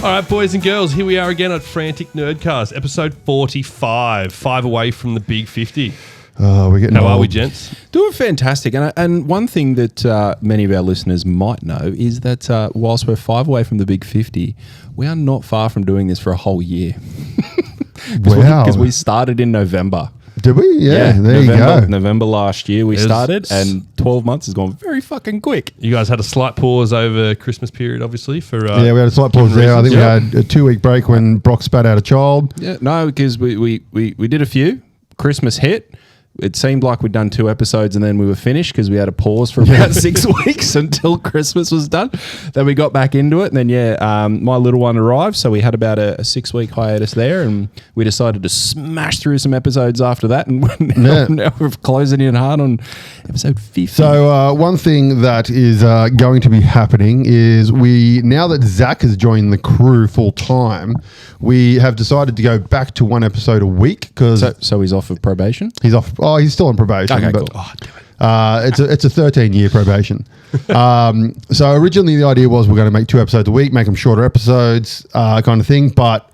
All right, boys and girls, here we are again at Frantic Nerdcast, episode 45, 5 away from the big 50. We're getting How old. are we, gents? Doing fantastic. And one thing that many of our listeners might know is that whilst we're 5 away from the big 50, we are not far from doing this for a whole year. Wow. Because we started in November. Did we? Yeah, there you go. November last year we started, and 12 months has gone very fucking quick. You guys had a slight pause over Christmas period, obviously. For Yeah, we had a slight pause there. I think we had a 2-week break when Brock spat out a child. Yeah, no, because we did a few. Christmas hit. It seemed like we'd done 2 episodes and then we were finished because we had a pause for about 6 weeks until Christmas was done. Then we got back into it, and then my little one arrived, so we had about a 6-week hiatus there, and we decided to smash through some episodes after that, and now we're closing in hard on episode 50. So one thing that is going to be happening is now that Zach has joined the crew full time, we have decided to go back to 1 episode a week because So he's off of probation? he's off. Oh, he's still on probation. Okay, but, cool. Oh, damn it. it's a 13-year probation. So originally the idea was we're going to make 2 episodes a week, make them shorter episodes, kind of thing. But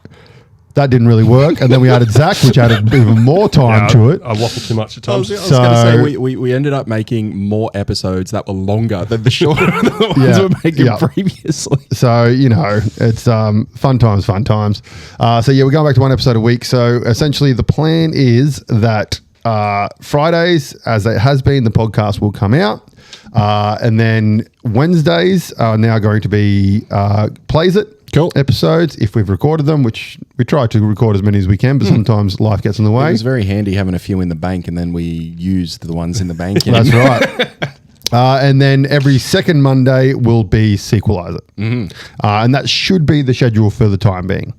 that didn't really work. And then we added Zach, which added even more time to it. I waffle too much at times. I was going to say, we ended up making more episodes that were longer than the shorter than the ones we were making previously. So, it's fun times. So, we're going back to 1 episode a week. So, essentially, the plan is that Fridays, as it has been, the podcast will come out. And then Wednesdays are now going to be Plays It. Cool. Episodes, if we've recorded them, which we try to record as many as we can, but sometimes life gets in the way. It was very handy having a few in the bank, and then we used the ones in the bank. That's right. And then every second Monday will be Sequelize It. And that should be the schedule for the time being.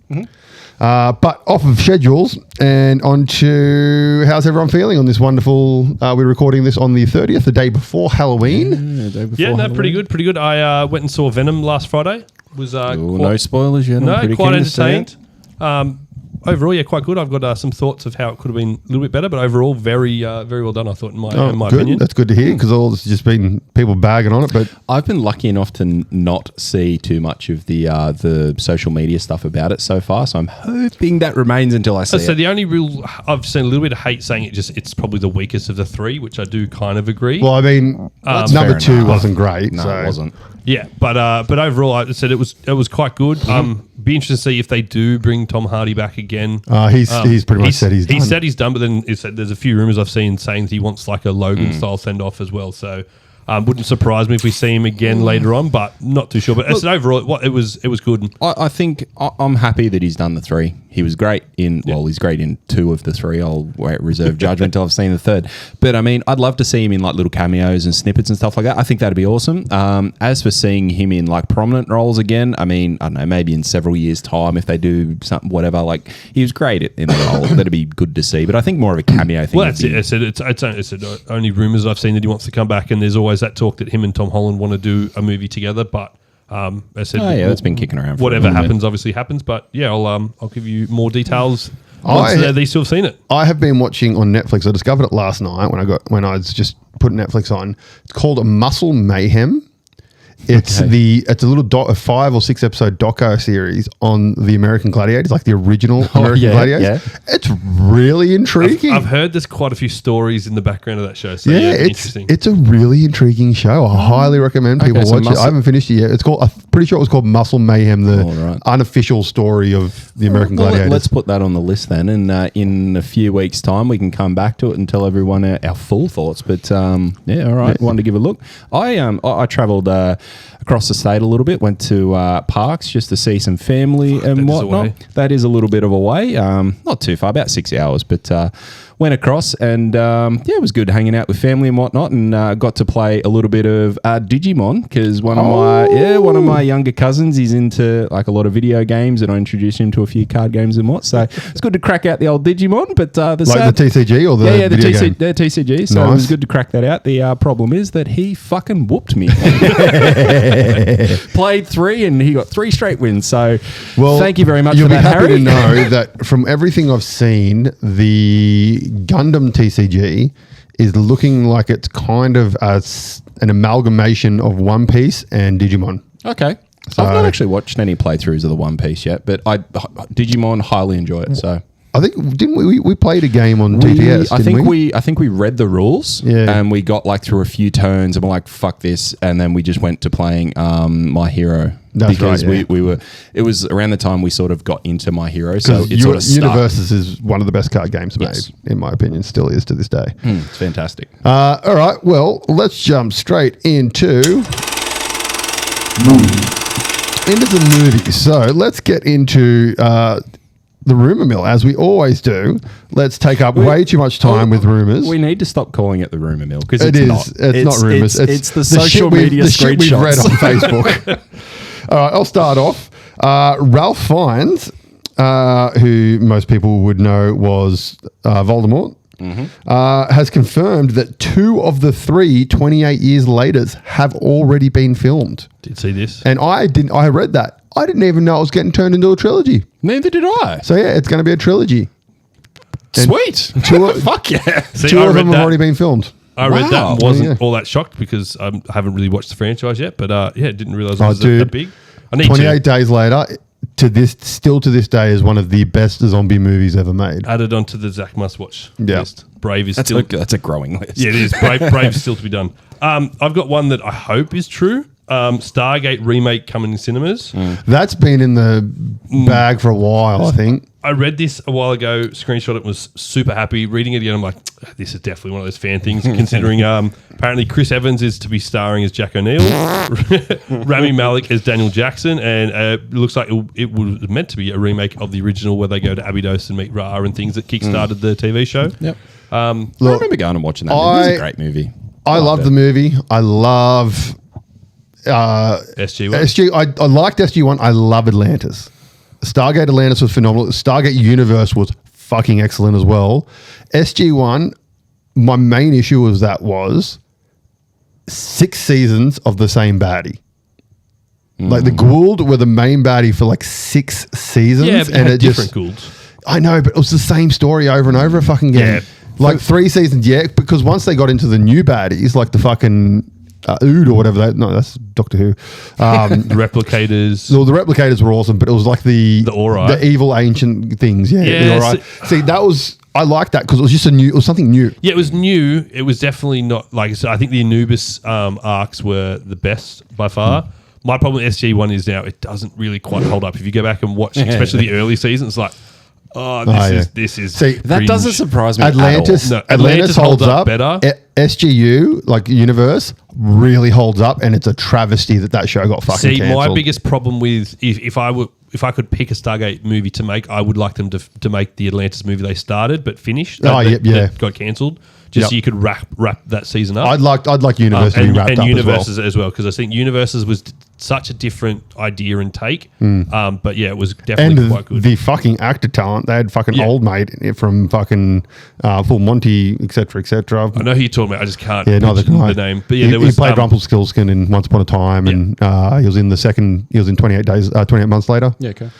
But off of schedules and on to how's everyone feeling on this wonderful, we're recording this on the 30th, the day before Halloween. Pretty good. I went and saw Venom last Friday. Was no spoilers yet. No, quite entertained. Overall, quite good. I've got some thoughts of how it could have been a little bit better, but overall, very well done, I thought, in my opinion. That's good to hear, because all this has just been people bagging on it. But I've been lucky enough to not see too much of the social media stuff about it so far, so I'm hoping that remains until I see it. So the only I've seen a little bit of hate saying it's probably the weakest of the 3, which I do kind of agree. Well, I mean, number 2 wasn't great. No, it wasn't. Yeah, but overall, I said it was quite good. Be interested to see if they do bring Tom Hardy back again. He's pretty much said he's done. He said he's done, but then there's a few rumors I've seen saying that he wants like a Logan style send off as well. So wouldn't surprise me if we see him again later on, but not too sure. But I said overall, it was good. I think I'm happy that he's done the 3. He was great he's great in 2 of the 3. I'll reserve judgment until I've seen the 3rd. But I mean, I'd love to see him in like little cameos and snippets and stuff like that. I think that'd be awesome. As for seeing him in like prominent roles again, I mean, I don't know, maybe in several years' time if they do something, whatever. Like he was great in the role. That'd be good to see. But I think more of a cameo thing. Well, that's it. I said it's only rumors I've seen that he wants to come back, and there's always that talk that him and Tom Holland want to do a movie together, but. I said, that's been kicking around. Whatever happens, obviously happens. But yeah, I'll give you more details once they still have seen it. I have been watching on Netflix. I discovered it last night when I was just putting Netflix on. It's called Muscle Mayhem. It's a little 5 or 6 episode doco series on the American Gladiators, like the original American Gladiators. Yeah. It's really intriguing. I've heard there's quite a few stories in the background of that show. So it's interesting. It's a really intriguing show. I highly recommend people watch it. I haven't finished it yet. I'm pretty sure it was called Muscle Mayhem, the unofficial story of the American Gladiators. Let's put that on the list then, and in a few weeks' time we can come back to it and tell everyone our full thoughts. But all right, wanted to give a look. I travelled across the state a little bit, went to parks just to see some family and whatnot. That is a little bit of a way, not too far, about 6 hours, but went across and it was good hanging out with family and whatnot, and got to play a little bit of Digimon because one of my younger cousins is into like a lot of video games, and I introduced him to a few card games and what. So it's good to crack out the old Digimon, but the TCG or the TCG. So it was good to crack that out. The problem is that he fucking whooped me. Played 3 and he got 3 straight wins. So thank you very much for that, Harry. You'll be happy to know that from everything I've seen, the Gundam TCG is looking like it's kind of as an amalgamation of One Piece and Digimon. Okay. So, I've not actually watched any playthroughs of the One Piece yet, but Digimon highly enjoy it. So I think didn't we played a game on TTS? I think we read the rules, and we got like through a few turns, and we're like, "Fuck this!" And then we just went to playing My Hero. That's because right, we were. It was around the time we sort of got into My Hero, so it sort of stuck. Universes is one of the best card games made, in my opinion. Still is to this day. It's fantastic. All right, well, let's jump straight into the movie. So let's get into the rumor mill, as we always do. Let's take up way too much time with rumors. We need to stop calling it the rumor mill because It's not rumors. It's the social media shit we've read on screenshots. Facebook. All right, I'll start off. Ralph Fiennes, who most people would know was Voldemort, has confirmed that 2 of the 3 28 years later have already been filmed. Did see this? And I read that. I didn't even know it was getting turned into a trilogy. Neither did I. So yeah, it's going to be a trilogy. And Sweet. Fuck yeah. See, 2 I of read them have that. already been filmed. I read that and wasn't Yeah. all that shocked because I haven't really watched the franchise yet. But didn't realize it Oh, was dude. that big. I need 28 to days later, to this day, is one of the best zombie movies ever made. add it onto the Zach must watch Yeah. list. Brave is That's still a growing list. yeah, it is. Brave is still to be done. I've got one that I hope is true. Stargate remake coming in cinemas. That's been in the bag for a while, I think. I read this a while ago, screenshot it, was super happy. Reading it again, I'm like, this is definitely one of those fan things, considering apparently Chris Evans is to be starring as Jack O'Neill, Rami Malek as Daniel Jackson, and it looks like it was meant to be a remake of the original where they go to Abydos and meet Ra and things that kickstarted the TV show. Yep. I remember going and watching that movie. It was a great movie. I love the movie. I love SG1. I liked SG1. I love Atlantis. Stargate Atlantis was phenomenal. Stargate Universe was fucking excellent as well. SG1, my main issue was 6 seasons of the same baddie. Like the Gould were the main baddie for like 6 seasons. Yeah, but and it different just Goulds. I know, but it was the same story over and over fucking again. Yeah. Like 3 seasons, because once they got into the new baddies, like the fucking Ood or whatever, that's Doctor Who. The Replicators. So the Replicators were awesome, but it was like the Ori. evil ancient things. Yeah, Yeah, the Ori. See, that was, I liked that because it was just it was something new. Yeah, it was new. It was definitely not like. So I think the Anubis arcs were the best by far. My problem with SG1 is now it doesn't really quite hold up. If you go back and watch, especially the early seasons, it's like, this is. See, that cringe. doesn't surprise me. Atlantis, No, Atlantis holds up better. SGU, like Universe, really holds up, and it's a travesty that show got fucking cancelled. My biggest problem with if I could pick a Stargate movie to make, I would like them to make the Atlantis movie they started but finished. That got cancelled. Just so you could wrap that season up. I'd like Universe to be wrapped up Universes as well. Because I think Universes was such a different idea and take. But yeah, it was definitely quite good. The fucking actor talent, they had fucking old mate from fucking Full Monty, etc., etc. I know who you're talking about. I just can't neither can I. the name. But yeah, he played Rumpelstiltskin in Once Upon a Time, and he was in he was in 28 months later. Yeah, okay.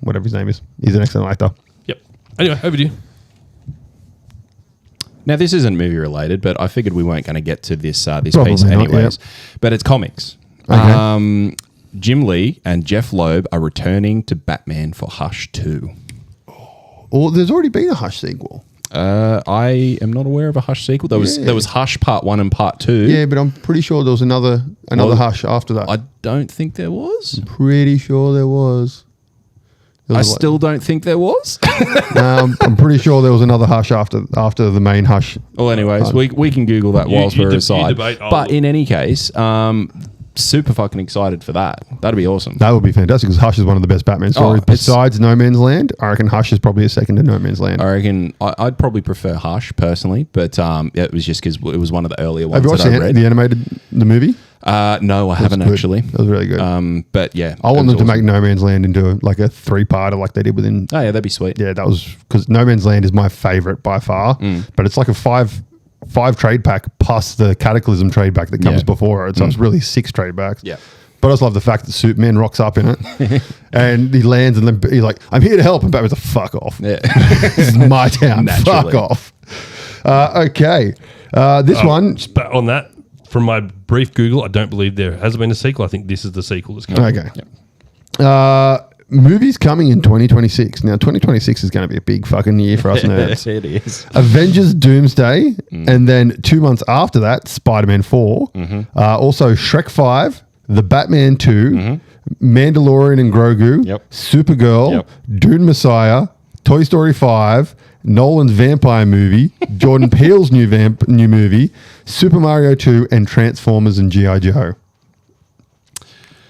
Whatever his name is. He's an excellent actor. Yep. Anyway, over to you. Now, this isn't movie related, but I figured we weren't going to get to this Probably piece not, anyways. But it's comics. Okay. Jim Lee and Jeff Loeb are returning to Batman for Hush 2. Well, there's already been a Hush sequel. I am not aware of a Hush sequel. There was Hush Part 1 and Part 2. Yeah, but I'm pretty sure there was another Hush after that. I don't think there was. Pretty sure there was. I still don't think there was. I'm pretty sure there was another Hush after the main Hush. Well, anyways, we can Google that whilst we're aside. debate, But in any case, super fucking excited for that. That'd be awesome. That would be fantastic because Hush is one of the best Batman stories besides No Man's Land. I reckon Hush is probably a second to No Man's Land. I reckon I'd probably prefer Hush personally, but it was just because it was one of the earlier ones Have you watched that I read. the animated movie? No, I haven't Good. actually. That was really good. But yeah, I want them to make No Man's Land into a 3-parter like they did within. Oh yeah, that'd be sweet. Yeah, that was because No Man's Land is my favorite by far, but it's like a five trade pack plus the Cataclysm trade pack that comes before it. So it's really 6 trade packs. Yeah. But I just love the fact that Superman rocks up in it and he lands and then he's like, I'm here to help. And Batman's like, fuck off. Yeah. This is my town. Naturally. Fuck off. Okay. This one. Just on that, from my brief Google, I don't believe there has been a sequel. I think this is the sequel that's coming. Okay. Movies coming in 2026. Now, 2026 is going to be a big fucking year for us nerds. It is. Avengers Doomsday, and then 2 months after that, Spider-Man 4. Also, Shrek 5, The Batman 2, Mandalorian and Grogu, Supergirl, Dune Messiah, Toy Story 5, Nolan's vampire movie, Jordan Peele's new movie, Super Mario 2, and Transformers and G.I. Joe.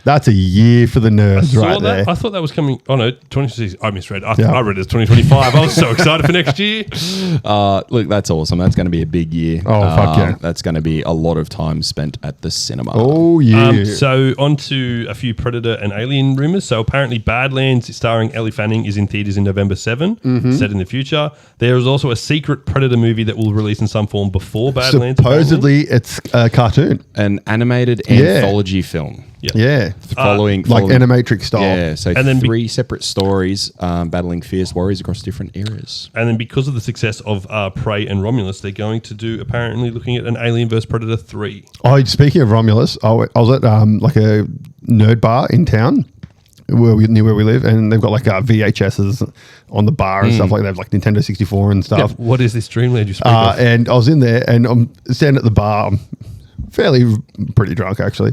That's a year for the nerds right there. I thought that was coming. Oh no, 2026. I misread. I read it as 2025. I was so excited for next year. Look, that's awesome. That's going to be a big year. Oh, fuck yeah. That's going to be a lot of time spent at the cinema. Oh, yeah. So on to a few Predator and Alien rumors. So apparently Badlands, starring Ellie Fanning, is in theaters in November 7, set in the future. There is also a secret Predator movie that will release in some form before Badlands. Supposedly it's a cartoon. An animated anthology film. Yeah. Following like Animatrix style. Yeah, so and then three separate stories battling fierce warriors across different eras. And then because of the success of Prey and Romulus, they're going to do, apparently looking at an Alien vs. Predator 3. Oh, speaking of Romulus, I was at like a nerd bar in town near where we live, and they've got like VHSs on the bar and stuff like that. They have like Nintendo 64 and stuff. Yeah, what is this Dreamland you speak of? And I was in there, and I'm standing at the bar. I'm pretty drunk actually,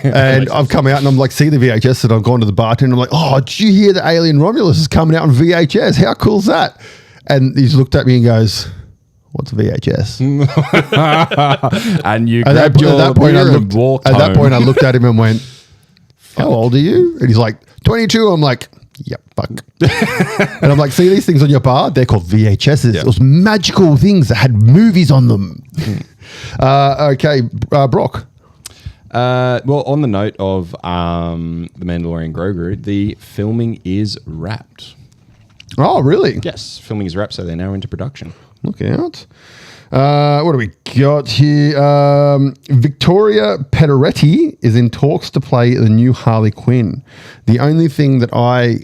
and I've come out and I'm like, see the VHS, and I've gone to the bartender. I'm like, oh, did you hear that Alien Romulus is coming out on VHS? How cool is that? And he's looked at me and goes, what's a VHS? And you grabbed your beer and walked home. At that point, I looked at him and went, how old are you? And he's like, 22. I'm like, yep, fuck. And I'm like, see these things on your bar? They're called VHSs. It was magical things that had movies on them. Okay, Brock. Well, on the note of The Mandalorian Grogu, the filming is wrapped. Oh, really? Yes, filming is wrapped, so they're now into production. Look out. What do we got here? Victoria Pederetti is in talks to play the new Harley Quinn. The only thing that I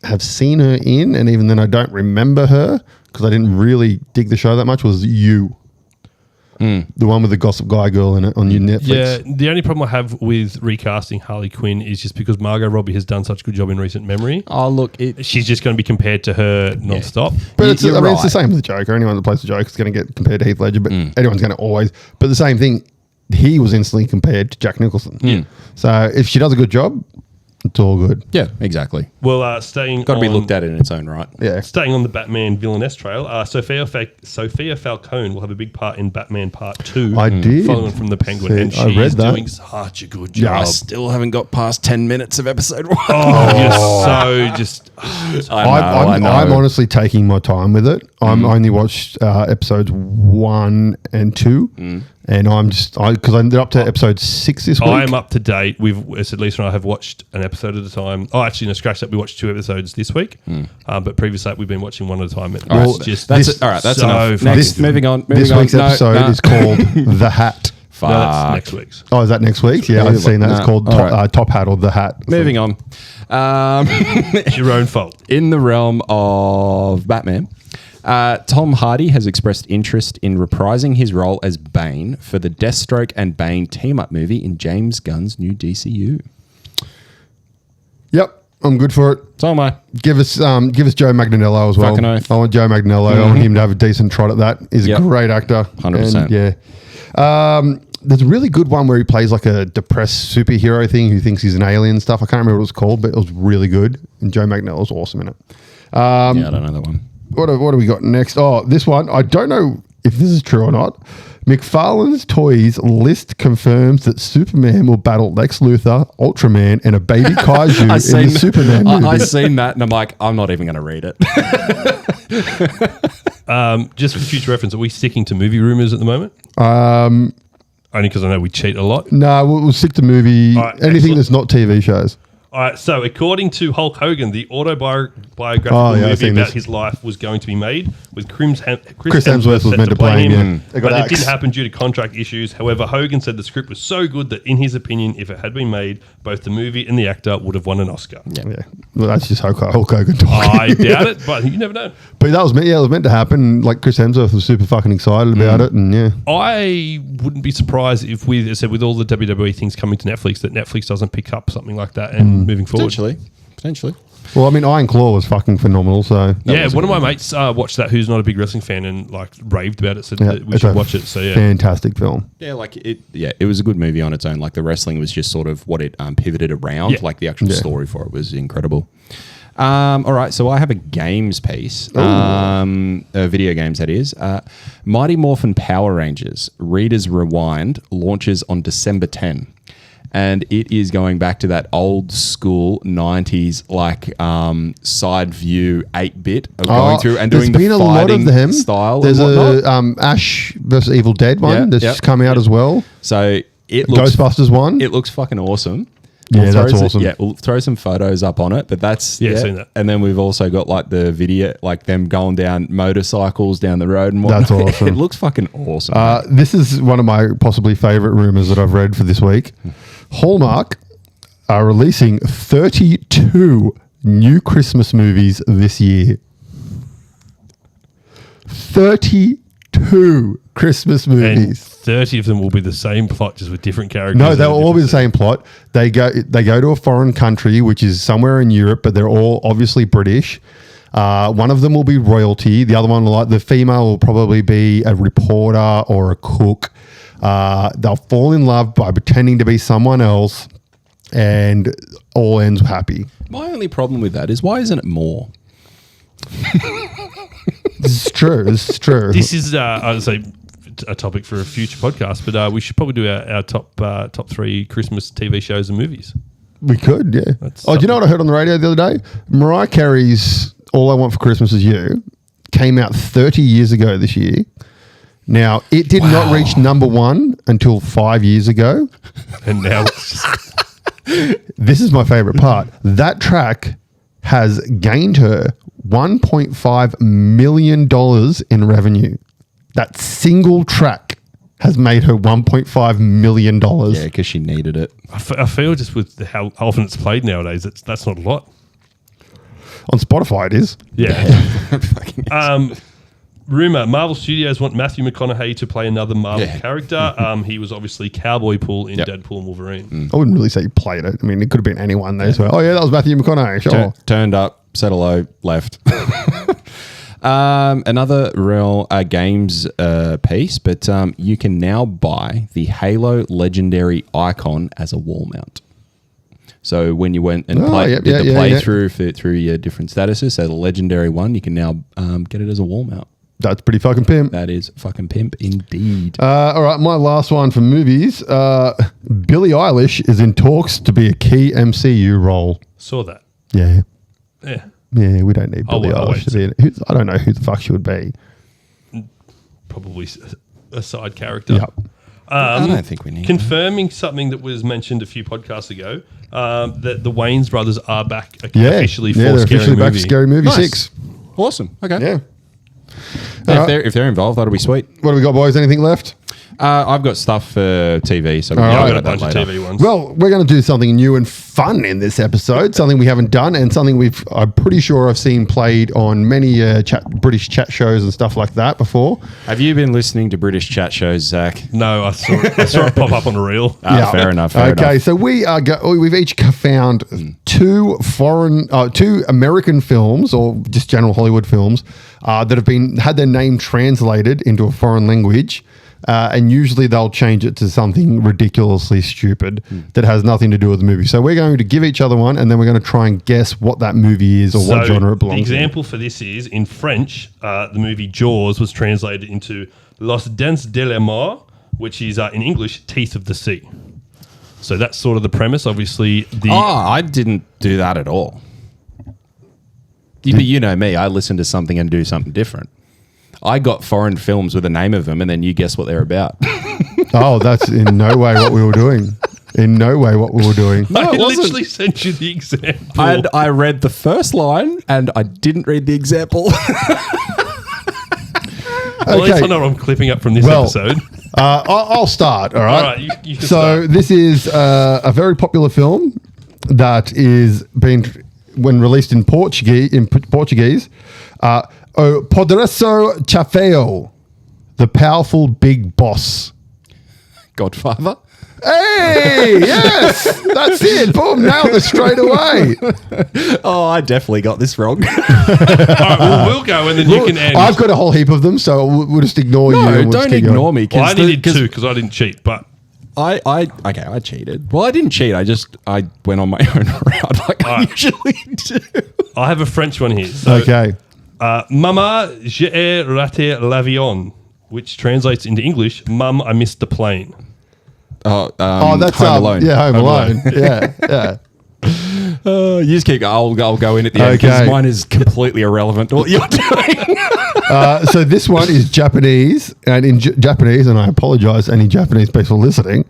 have seen her in, and even then I don't remember her because I didn't really dig the show that much, was You. The one with the Gossip Guy girl in it on your Netflix. Yeah, the only problem I have with recasting Harley Quinn is just because Margot Robbie has done such a good job in recent memory. Oh, look. She's just going to be compared to her non-stop. But it's the same with the Joker. Anyone that plays the Joker is going to get compared to Heath Ledger, but anyone's going to always. But the same thing, he was instantly compared to Jack Nicholson. So if she does a good job, it's all good. Yeah, exactly. Well, staying got to be looked at in its own right. Yeah. Staying on the Batman villainess trail, Sophia Falcone will have a big part in Batman Part 2. I did. Following from the Penguin. And she's doing such a good job. I still haven't got past 10 minutes of episode 1. Oh, you're so just... I'm honestly taking my time with it. I'm only watched episodes 1 and 2. And I'm just, because I'm up to episode 6 this week. I'm up to date. Lisa and I have watched an episode at a time. Oh, actually, no, scratch that. We watched 2 episodes this week. But previous we've been watching 1 at a time. That's enough. Next, moving on. This week's episode is called The Hat. No, that's next week's. Oh, is that next week's? Yeah, I've seen that. It's called Top Hat or The Hat. Moving on. It's your own fault. In the realm of Batman, Tom Hardy has expressed interest in reprising his role as Bane for the Deathstroke and Bane team-up movie in James Gunn's new DCU. Yep, I'm good for it. So am I. Give us Joe Manganiello as well. Fucking oath. I want Joe Manganiello. I want him to have a decent trot at that. He's a great actor. 100%. And, there's a really good one where he plays like a depressed superhero thing who thinks he's an alien and stuff. I can't remember what it was called, but it was really good. And Joe Manganiello was awesome in it. I don't know that one. What do we got next? Oh, this one. I don't know if this is true or not. McFarlane's Toys list confirms that Superman will battle Lex Luthor, Ultraman, and a baby kaiju in the Superman movie. I've seen that, and I'm like, I'm not even going to read it. Just for future reference, are we sticking to movie rumors at the moment? Only because I know we cheat a lot. No, we'll stick to movie. Anything excellent. that's not TV shows. All right, so according to Hulk Hogan, the autobiographical I've movie seen about this. his life was going to be made with Chris Hemsworth was set meant to play him. They got but it axed. didn't happen due to contract issues. However, Hogan said the script was so good that, in his opinion, if it had been made, both the movie and the actor would have won an Oscar. Yeah. Well, that's just Hulk Hogan talking. I doubt it, but you never know. But that was meant. Yeah, it was meant to happen. Like Chris Hemsworth was super fucking excited about it, and yeah. I wouldn't be surprised if, as I said, with all the WWE things coming to Netflix, that Netflix doesn't pick up something like that and moving forward. Potentially. Well, I mean, Iron Claw was fucking phenomenal. So Yeah, one of my mates watched that who's not a big wrestling fan and like raved about it, said yeah, that we it's should a watch it. So yeah. fantastic film. Yeah, like it. Yeah, it was a good movie on its own. Like the wrestling was just sort of what it pivoted around. Yeah. Like the actual story for it was incredible. All right, so I have a games piece. Video games, that is. Mighty Morphin Power Rangers Reader's Rewind launches on December 10. And it is going back to that old school 90s, like side view 8-bit of going through and doing the there's been a lot of fighting them. style. There's and whatnot. a Ash vs Evil Dead one that's just come out as well. So it looks Ghostbusters one. It looks fucking awesome. Yeah, We'll that's throw awesome. we'll throw some photos up on it, but that's seen that. And then we've also got like the video, like them going down motorcycles down the road and whatnot. That's awesome. It looks fucking awesome. This is one of my possibly favorite rumors that I've read for this week. Hallmark are releasing 32 new Christmas movies this year. 32 Christmas And movies. 30 of them will be the same plot, just with different characters. No, they'll and all be the different- same plot. They go to a foreign country, which is somewhere in Europe, but they're all obviously British. One of them will be royalty. The other one, like the female, will probably be a reporter or a cook. They'll fall in love by pretending to be someone else, and all ends happy. My only problem with that is why isn't it more? This is true. This is true. This is, I would say, a topic for a future podcast, but we should probably do our top 3 Christmas TV shows and movies. We could, yeah. That's Do you know what I heard on the radio the other day? Mariah Carey's All I Want for Christmas Is You came out 30 years ago this year. Now, it did not reach number 1 until 5 years ago. And now it's just, This is my favorite part. That track has gained her $1.5 million in revenue. That single track has made her $1.5 million. Yeah, because she needed it. I feel just with how often it's played nowadays, that's not a lot. On Spotify, it is. Yeah. Rumor: Marvel Studios want Matthew McConaughey to play another Marvel character. He was obviously Cowboy Pool in Deadpool and Wolverine. I wouldn't really say you played it. I mean, it could have been anyone there. So, oh, yeah, that was Matthew McConaughey. Sure. Turned up, said hello, left. Another real games piece, but you can now buy the Halo Legendary icon as a wall mount. So when you went and did the playthrough through your different statuses, so the Legendary one, you can now get it as a wall mount. That's pretty fucking pimp. That is fucking pimp indeed. All right, my last one for movies. Billie Eilish is in talks to be a key MCU role. Saw that. Yeah. Yeah. Yeah, we don't need Billie I'll Eilish to be in it. I don't know who the fuck she would be. Probably a side character. Yep. I don't think we need Confirming something that was mentioned a few podcasts ago, that the Wayans brothers are back Yeah. officially for they're Scary officially back Movie. for Scary Movie Nice. 6. Awesome. Okay. Yeah. If they're involved, that'll be sweet. What do we got, boys? Anything left? I've got stuff for TV, so All Yeah, right. I've got a that bunch of later. TV ones. Well, we're going to do something new and fun in this episode, something we haven't done, and something I'm pretty sure I've seen played on many British chat shows and stuff like that before. Have you been listening to British chat shows, Zach? No, I saw it pop up on a reel. Fair enough. Fair Okay, enough. so we've each found two American films, or just general Hollywood films, that have had their name translated into a foreign language. And usually they'll change it to something ridiculously stupid that has nothing to do with the movie. So we're going to give each other one, and then we're going to try and guess what that movie is or what genre it belongs The example for this is, in French, the movie Jaws was translated into Los Dents de la Mort, which is, in English, Teeth of the Sea. So that's sort of the premise. Obviously, I didn't do that at all. But you know me, I listen to something and do something different. I got foreign films with the name of them, and then you guess what they're about. Oh, that's in no way what we were doing. in no way what we were doing. I it wasn't. literally sent you the example. And I read the first line and I didn't read the example. Well, at least I know what I'm clipping up from this episode. I'll start. All right. All right, you can So start. this is a very popular film that is being when released in Portuguese. O Poderoso Chafeo, the powerful big boss. Godfather. Hey, yes, that's it. Boom, nailed it straight away. Oh, I definitely got this wrong. All right, well, we'll go and then you can end. I've got a whole heap of them, so we'll just ignore you. No, and we'll just don't keep ignore going. me. Well, I needed two because I didn't cheat, but I cheated. Well, I didn't cheat. I went on my own route like I usually do. I have a French one here. So, Okay. Mama, j'ai raté l'avion, which translates into English, Mum, I missed the plane. Oh, That's Home Alone. Yeah, Home Alone. Alone. Yeah. You just keep. I'll go in at the end because Okay. mine is completely irrelevant to what you're doing. So this one is Japanese, and in Japanese, and I apologize any Japanese people listening.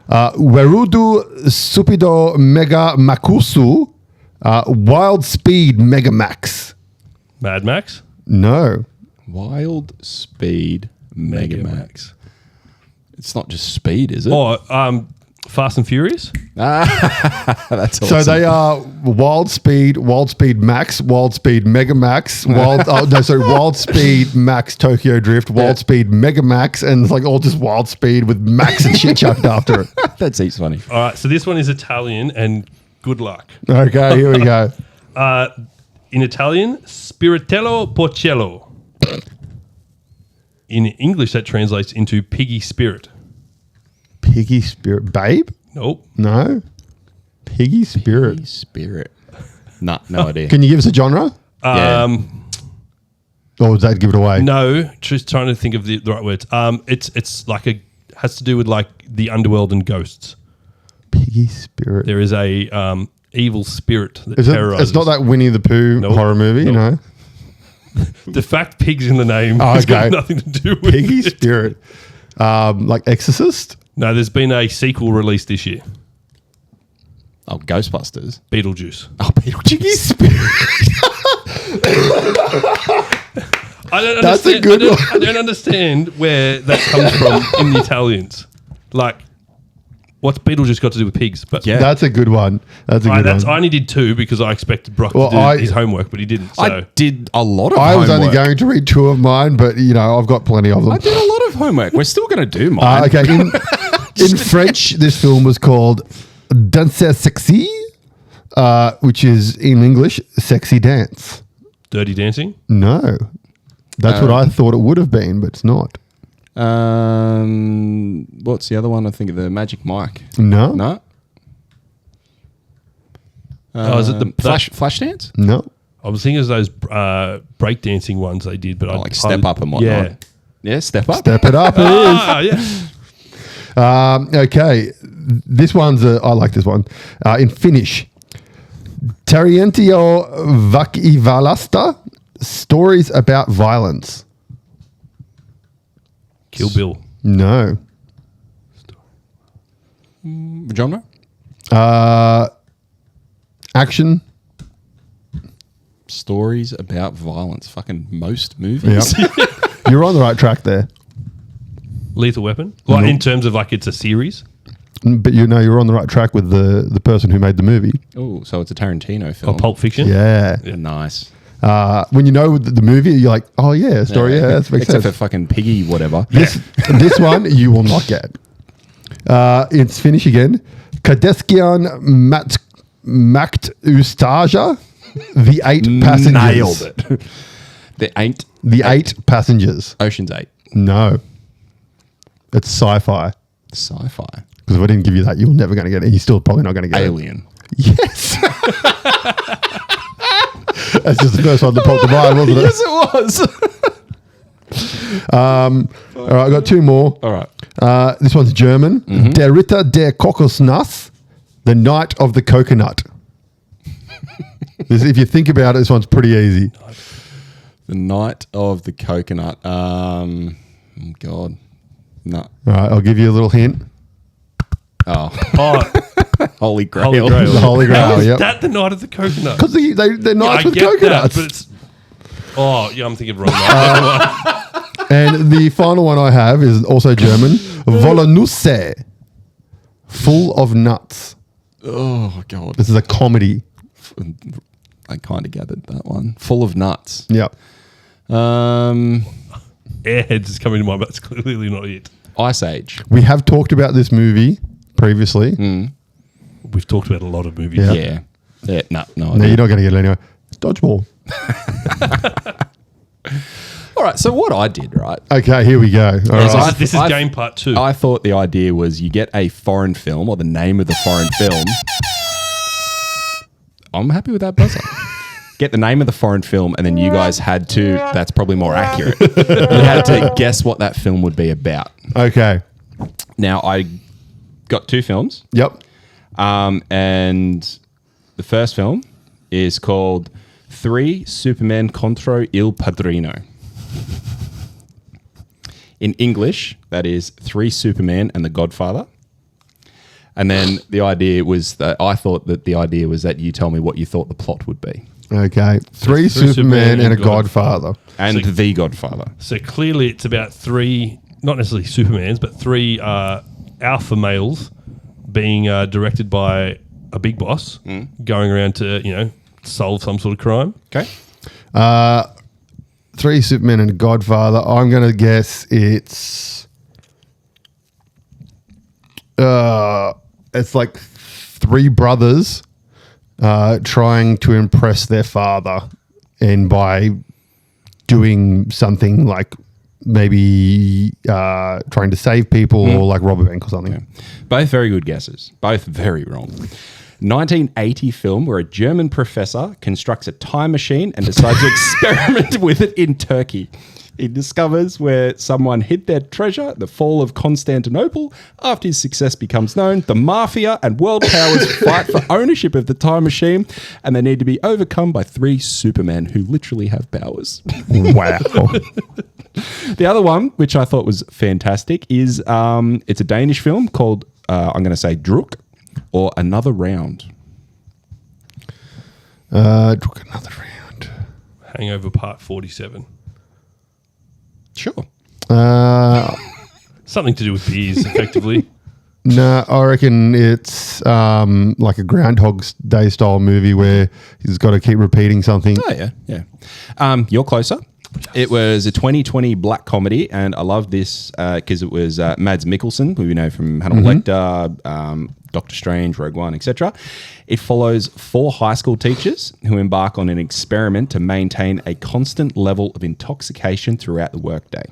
Werudu Supido Mega Makusu, Wild Speed Mega Max. Mad Max? No. Wild Speed Megamax. It's not just speed, is it? Or Fast and Furious? That's awesome. So they are Wild Speed Max, Wild Speed Mega Max, Wild Speed Max Tokyo Drift, Wild Speed Mega Max, and it's like all just Wild Speed with Max and shit chucked after it. That seems funny. All right, so this one is Italian, and good luck. Okay, here we go. In Italian, Spiritello Porcello. In English, that translates into piggy spirit. Piggy Spirit. Babe? Nope. No. Piggy Spirit. Spirit. No idea. Can you give us a genre? Yeah. Or would that give it away? No, just trying to think of the right words. It's like has to do with like the underworld and ghosts. Piggy Spirit. There is a evil spirit that Is it, terrorizes. it's not that Winnie the Pooh Nope. horror movie, Nope. no? The fact pig's in the name Oh, has got okay. nothing to do with Piggy it. Spirit. Like Exorcist? No, there's been a sequel released this year. Oh, Ghostbusters. Beetlejuice. Oh, Piggy Spirit. I don't That's a understand. good one. I don't understand where that comes from in the Italians. Like, what's Beetlejuice got to do with pigs? But Yeah. That's a good one. That's a good one. I only did two because I expected Brock Well, to do I- his homework, but he didn't. So I did a lot of I was homework. only going to read two of mine, but I've got plenty of them. I did a lot of homework. We're still going to do mine. Okay, in French, this film was called Danser Sexy, which is in English, Sexy Dance. Dirty Dancing. No, that's what I thought it would have been, but it's not. What's the other one? I think of the Magic Mike. No, No. Is it the Flashdance? no. I was thinking of those breakdancing ones they did, but I Like Step Up and whatnot. Yeah. Yeah, Step Up. Step it up, it is. Yeah. Okay, this one's I like this one. In Finnish, Tarientio Väkivalasta, stories about violence. Kill Bill. No. Genre? Action. Stories about violence. Fucking most movies. Yep. You're on the right track there. Lethal Weapon. Like in terms of like it's a series. But you're on the right track with the person who made the movie. Oh, so it's a Tarantino Or film. Pulp Fiction. Yeah. Nice. When you know the movie, you're like, oh yeah, story, yeah, that makes Except sense. for fucking Piggy, whatever. This one you will not get. It's Finnish again. Kadeskian Makt Ustaja, the 8 passengers. Nailed it. The 8 passengers. Ocean's 8. No. It's sci-fi. Sci-fi. Because if I didn't give you that, you're never going to get it. You're still probably not going to get Alien. it. Yes. That's just the first one that popped to mind, wasn't it? Yes, it was. All right, I've got two more. All right. This one's German. Der Ritter der Kokosnuss, the Knight of the Coconut. If you think about it, this one's pretty easy. The Night of the Coconut. Oh, God. No. All right, I'll give you a little hint. Oh, Oh, Holy Grail. Holy Grail. The Holy Grail, How is yep. that the night of the coconut? Because they're nice I with get coconuts. that, but it's... Oh, yeah, I'm thinking wrong. Night. And the final one I have is also German. Vollnusse. Full of nuts. Oh, God. This is a comedy. I kind of gathered that one. Full of nuts. Yep. Airheads is coming to mind, but it's clearly not it. Ice Age. We have talked about this movie previously. We've talked about a lot of movies. Yeah. Yeah. No, No, you're not going to get it anyway. Dodgeball. All right. So what I did, right? Okay, here we go. All Yes, right. This is game part 2. I thought the idea was you get a foreign film or the name of the foreign film. I'm happy with that buzzer. Get the name of the foreign film, and then you guys had to, that's probably more accurate. You had to guess what that film would be about. Okay. Now, I got 2 films, Yep. and the first film is called 3 Supermen contro il Padrino. In English, that is 3 Supermen and the Godfather. And then the idea was that I thought that the idea was that you tell me what you thought the plot would be. Okay. 3 Supermen and a Godfather. And So- the Godfather. So clearly it's about 3, not necessarily Supermans, but 3 alpha males being directed by a big boss going around to, solve some sort of crime. Okay. 3 Supermen and a Godfather. I'm going to guess it's like 3 brothers trying to impress their father, and by doing something like maybe trying to save people or like rob a bank or something. Yeah. Both very good guesses. Both very wrong. 1980 film where a German professor constructs a time machine and decides to experiment with it in Turkey. He discovers where someone hid their treasure, the fall of Constantinople. After his success becomes known, the mafia and world powers fight for ownership of the time machine, and they need to be overcome by 3 Supermen who literally have powers. Wow. The other one, which I thought was fantastic, is it's a Danish film called, I'm going to say Druk, or Another Round. Another round. Hangover Part 47. Sure. Something to do with beers, effectively. No, I reckon it's like a Groundhog's Day style movie where he's got to keep repeating something. Oh, yeah. You're closer. It was a 2020 black comedy, and I love this because it was Mads Mikkelsen, who we know from Hannibal Lecter, Doctor Strange, Rogue One, etc. It follows 4 high school teachers who embark on an experiment to maintain a constant level of intoxication throughout the workday.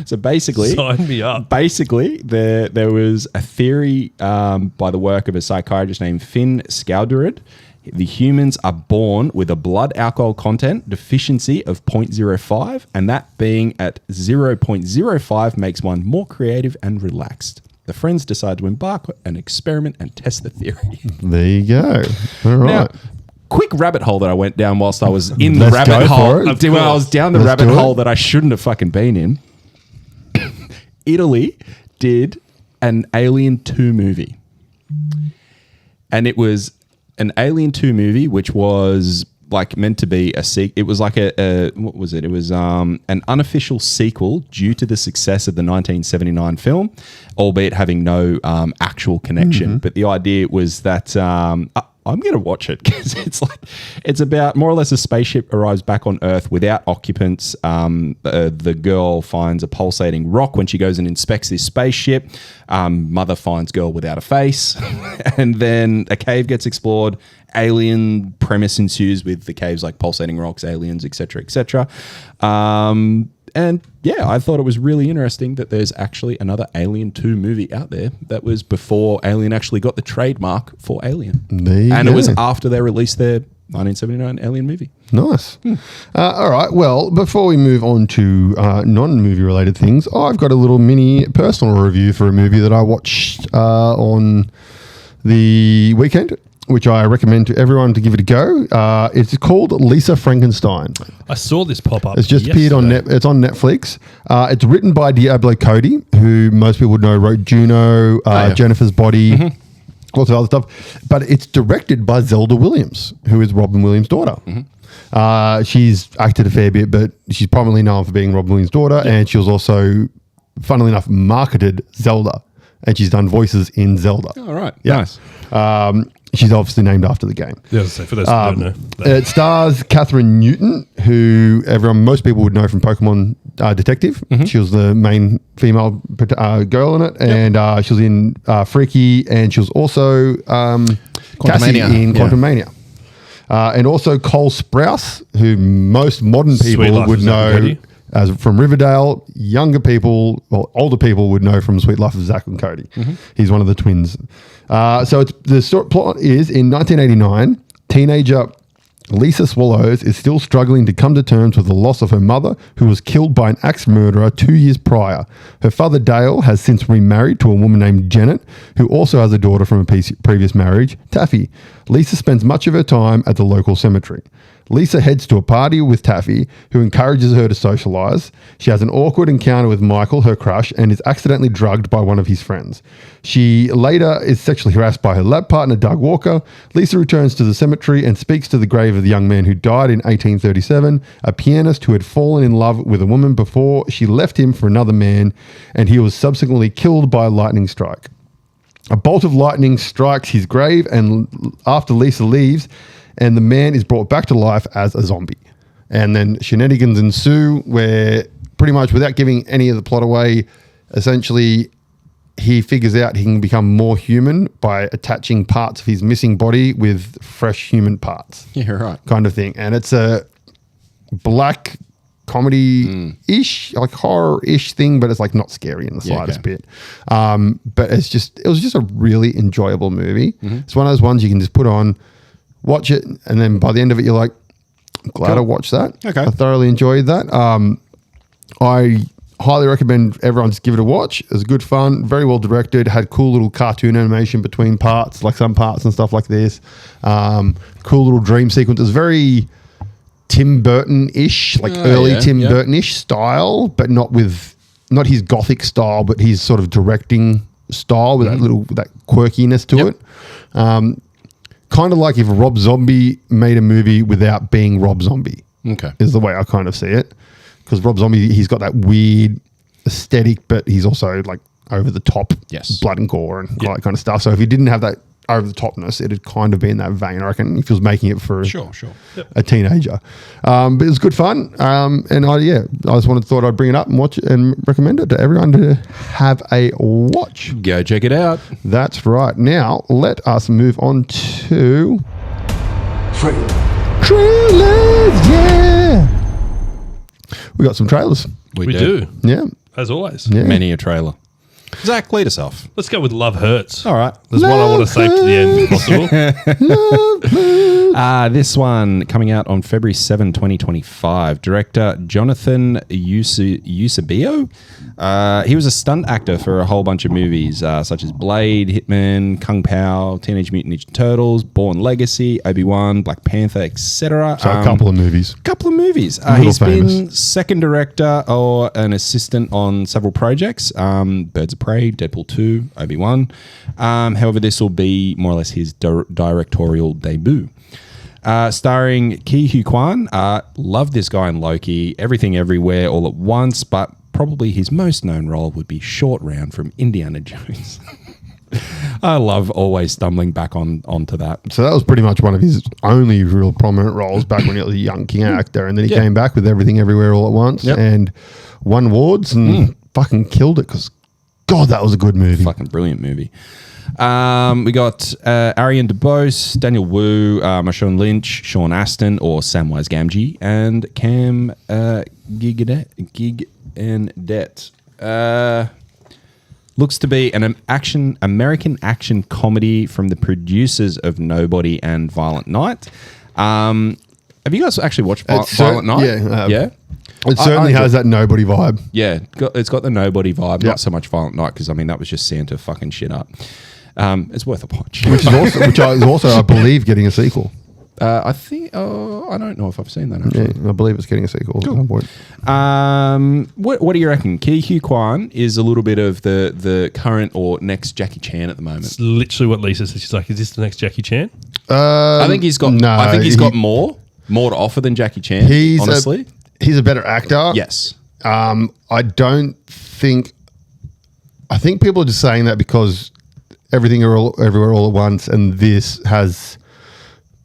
So basically, Sign me up. Basically, there was a theory by the work of a psychiatrist named Finn Skouderud. The humans are born with a blood alcohol content deficiency of 0.05, and that being at 0.05 makes one more creative and relaxed. The friends decide to embark on an experiment and test the theory. There you go. All right. Now, quick rabbit hole that I went down whilst I was in the Let's rabbit go hole. for it. When I was down the Let's rabbit do it. hole that I shouldn't have fucking been in. Italy did an Alien 2 movie. And it was an Alien 2 movie, which was like meant to be a sequel. It was like what was it? It was an unofficial sequel due to the success of the 1979 film, albeit having no actual connection. But the idea was that I'm going to watch it because it's about more or less a spaceship arrives back on Earth without occupants. The girl finds a pulsating rock when she goes and inspects this spaceship. Mother finds girl without a face. And then a cave gets explored. Alien premise ensues with the caves like pulsating rocks, aliens, etc., etc. And yeah, I thought it was really interesting that there's actually another Alien 2 movie out there that was before Alien actually got the trademark for Alien. There you And go. it was after they released their 1979 Alien movie. Nice. All right. Well, before we move on to non-movie related things, I've got a little mini personal review for a movie that I watched on the weekend. which I recommend to everyone to give it a go. It's called Lisa Frankenstein. I saw this pop up. It's just appeared on It's on Netflix. It's written by Diablo Cody, who most people would know wrote Juno, Jennifer's Body, lots of other stuff. But it's directed by Zelda Williams, who is Robin Williams' daughter. She's acted a fair bit, but she's primarily known for being Robin Williams' daughter, and she was also, funnily enough, marketed Zelda, and she's done voices in Zelda. All right, nice. She's obviously named after the game. Yeah, so for those who don't know. It stars Catherine Newton, who most people would know from Pokemon Detective. She was the main female girl in it, and she was in Freaky, and she was also Cassie in Quantumania. And also Cole Sprouse, who most modern people would know as from Riverdale. Younger people, well, older people would know from Sweet Life of Zack and Cody. He's one of the twins. So the plot is in 1989, teenager Lisa Swallows is still struggling to come to terms with the loss of her mother, who was killed by an axe murderer 2 years prior. Her father, Dale, has since remarried to a woman named Janet, who also has a daughter from a previous marriage, Taffy. Lisa spends much of her time at the local cemetery. Lisa heads to a party with Taffy, who encourages her to socialise. She has an awkward encounter with Michael, her crush, and is accidentally drugged by one of his friends. She later is sexually harassed by her lab partner, Doug Walker. Lisa returns to the cemetery and speaks to the grave of the young man who died in 1837, a pianist who had fallen in love with a woman before she left him for another man, and he was subsequently killed by a lightning strike. A bolt of lightning strikes his grave, and after Lisa leaves, and the man is brought back to life as a zombie. And then shenanigans ensue where pretty much without giving any of the plot away, essentially he figures out he can become more human by attaching parts of his missing body with fresh human parts. Yeah, right. Kind of thing. And it's a black comedy-ish, like horror-ish thing, but it's like not scary in the slightest bit. But it was just a really enjoyable movie. It's one of those ones you can just put on, watch it, and then by the end of it, you're like, glad I watched that. Okay. I thoroughly enjoyed that. I highly recommend everyone just give it a watch. It was good fun, very well directed, had cool little cartoon animation between parts, like some parts and stuff like this. Cool little dream sequences, very Tim Burton-ish, like early Tim Burton-ish style, but not his gothic style, but his sort of directing style with that quirkiness to it. Kind of like if Rob Zombie made a movie without being Rob Zombie. Okay. Is the way I kind of see it. Because Rob Zombie, he's got that weird aesthetic, but he's also like over the top blood and gore and all that kind of stuff. So if he didn't have that over the topness, it'd kind of be in that vein, I reckon, if he was making it for a teenager. But it was good fun. And I just thought I'd bring it up and watch it and recommend it to everyone to have a watch. Go check it out. That's right. Now, let us move on to trailers. Yeah. We got some trailers. We do. Yeah. As always. Yeah. Many a trailer. Zach, lead us off. Let's go with Love Hurts. All right. There's one I want to save to the end if possible. This one coming out on February 7, 2025. Director Jonathan Eusebio. He was a stunt actor for a whole bunch of movies, such as Blade, Hitman, Kung Pao, Teenage Mutant Ninja Turtles, Bourne Legacy, Obi-Wan, Black Panther, etc. So a couple of movies. He's been second director or an assistant on several projects. Birds of Prey, Deadpool 2, Obi-Wan. However, this will be more or less his directorial debut. Starring Ke Huy Quan. Love this guy in Loki. Everything Everywhere All at Once, but probably his most known role would be Short Round from Indiana Jones. I love always stumbling back onto that. So that was pretty much one of his only real prominent roles back when he was a young king actor. And then he came back with Everything Everywhere All at Once and won awards and fucking killed it because, God, that was a good movie. Fucking brilliant movie. We got Ariane DeBose, Daniel Wu, Marshawn Lynch, Sean Astin or Samwise Gamgee, and Cam Gig and Det. Looks to be an American action comedy from the producers of Nobody and Violent Night. Have you guys actually watched Violent Night? Yeah. It certainly has that Nobody vibe. Yeah, it's got the Nobody vibe, not so much Violent Night, because, I mean, that was just Santa fucking shit up. It's worth a watch. which is also, I believe, getting a sequel. I think. I don't know if I've seen that. Actually. Yeah, I believe it's getting a sequel at some point. What do you reckon? Ki Hu Kwan is a little bit of the current or next Jackie Chan at the moment. It's literally what Lisa said. She's like, "Is this the next Jackie Chan?" I think he's got. No, I think he's got more to offer than Jackie Chan. Honestly, he's a better actor. yes. I don't think. I think people are just saying that because Everything Everywhere All at Once and this has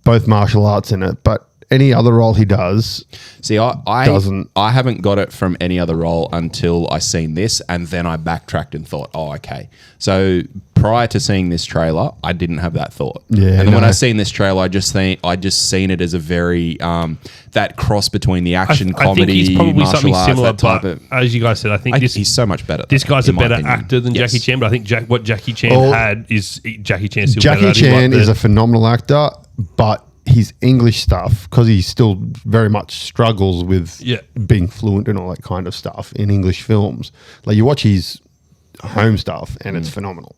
both martial arts in it, but any other role he does, See, I doesn't. I haven't got it from any other role until I seen this, and then I backtracked and thought, oh, okay. So prior to seeing this trailer, I didn't have that thought. Yeah, and then when no. I seen this trailer, I just seen it as a very that cross between the action I think comedy, he's probably martial something arts, similar, that type but of. as you guys said, I think He's so much better. this guy's a in my better opinion. actor than Yes. Jackie Chan, but I think what Jackie Chan Oh. had is Jackie Chan's still better Jackie at it. Chan Like is a phenomenal actor, but his English stuff, because he still very much struggles with Yeah. being fluent and all that kind of stuff in English films. Like you watch his home stuff and it's phenomenal.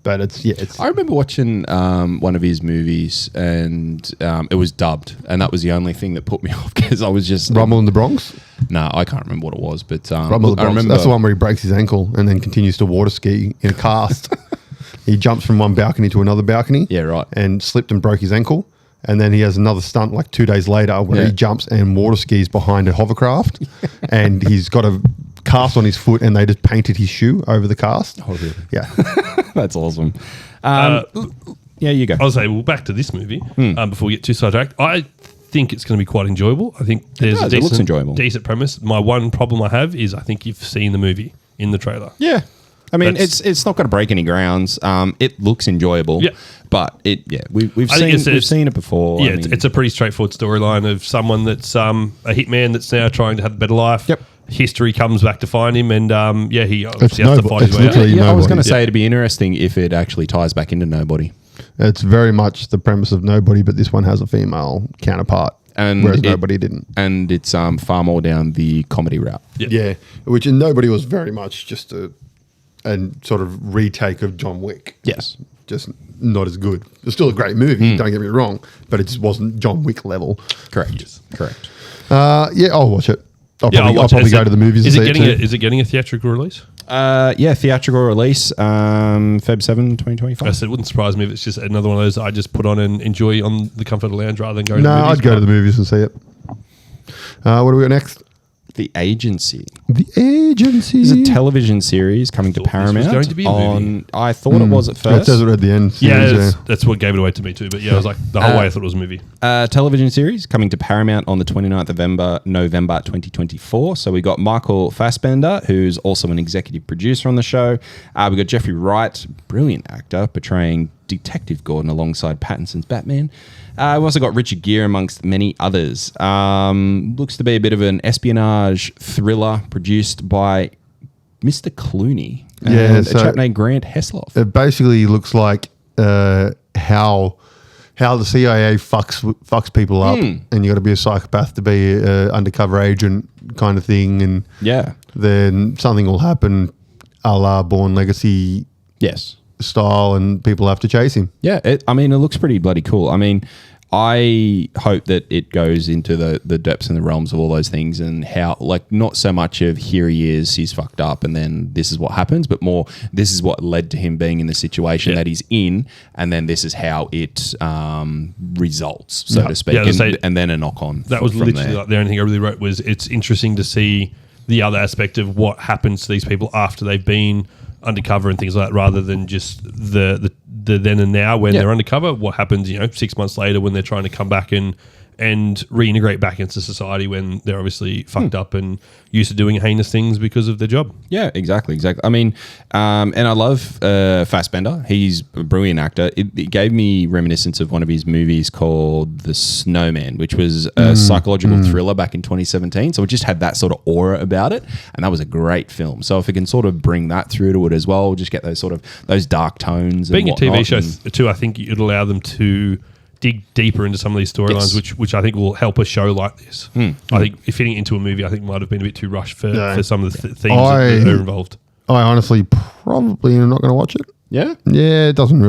But it's I remember watching one of his movies, and it was dubbed, and that was the only thing that put me off because I was just Rumble in the Bronx. No, I can't remember what it was, but Rumble in the I Bronx. remember That's the one where he breaks his ankle and then continues to water ski in a cast. He jumps from one balcony to another balcony. Yeah, right. And slipped and broke his ankle. And then he has another stunt like 2 days later where Yeah. he jumps and water skis behind a hovercraft. And he's got a cast on his foot and they just painted his shoe over the cast. Oh, really? Yeah. That's awesome. Yeah, you go. I'll say, well, back to this movie before we get too sidetracked. I think it's going to be quite enjoyable. I think there's does. a It looks enjoyable. decent premise. My one problem I have is I think you've seen the movie in the trailer. Yeah. I mean, That's- it's not going to break any grounds. It looks enjoyable. Yeah. But we've I think we've seen it before. Yeah, I mean, it's a pretty straightforward storyline of someone that's a hitman that's now trying to have a better life. Yep. History comes back to find him, and he obviously has to noble. fight his It's way out. literally- I was Nobody. going to say Yeah. it'd be interesting if it actually ties back into Nobody. It's very much the premise of Nobody, but this one has a female counterpart. And whereas it- Nobody didn't. And it's far more down the comedy route. Yeah. Which in Nobody was very much just a sort of retake of John Wick. Yes. Just not as good. It's still a great movie, don't get me wrong, but it just wasn't John Wick level. Correct. Correct. Yeah, I'll watch it. I'll Yeah, probably watch it. go to the movies Is and it see getting it too. is it getting a theatrical release? Theatrical release, Feb 7, 2025. I said it wouldn't surprise me if it's just another one of those I just put on and enjoy on the comfort of the lounge rather than going No, to the movies. I'd go to the movies and see it. What do we got next? The Agency. The Agency. It's a television series coming to Thought this was Paramount. going to be a movie. I thought it was at It first. says it at the end. Yeah, series, that's what gave it away to me too. But yeah, I was like the whole way I thought it was a movie. Television series coming to Paramount on the 29th of November 2024. So we got Michael Fassbender, who's also an executive producer on the show. We got Jeffrey Wright, brilliant actor, portraying Detective Gordon alongside Pattinson's Batman. We've also got Richard Gere amongst many others. Looks to be a bit of an espionage thriller produced by Mr. Clooney and Yeah, a so- chap named Grant Heslov. It basically looks like how the CIA fucks people up, and you got to be a psychopath to be an undercover agent kind of thing, and Yeah. then something will happen, a la Bourne Legacy Yes. style, and people have to chase him. Yeah, it looks pretty bloody cool. I mean, I hope that it goes into the depths and the realms of all those things and how, like, not so much of here he is, he's fucked up, and then this is what happens, but more this is what led to him being in the situation that he's in, and then this is how it results, so to speak, Yeah, I was gonna say, and then a knock on. That was from literally there. like the only thing I really wrote was it's interesting to see the other aspect of what happens to these people after they've been undercover and things like that, rather than just the then and now when they're undercover. What happens, 6 months later when they're trying to come back and reintegrate back into society when they're obviously fucked up and used to doing heinous things because of their job. Yeah, exactly. I mean, and I love Fassbender. He's a brilliant actor. It gave me reminiscence of one of his movies called The Snowman, which was a psychological thriller back in 2017. So it just had that sort of aura about it, and that was a great film. So if it can sort of bring that through to it as well, just get those dark tones. Being a and TV whatnot, show and- too, I think it'd allow them to dig deeper into some of these storylines, Yes. which I think will help a show like this. I think fitting it into a movie, I think might have been a bit too rushed for some of the themes that are involved. I honestly probably am not going to watch it. Yeah? Yeah, it didn't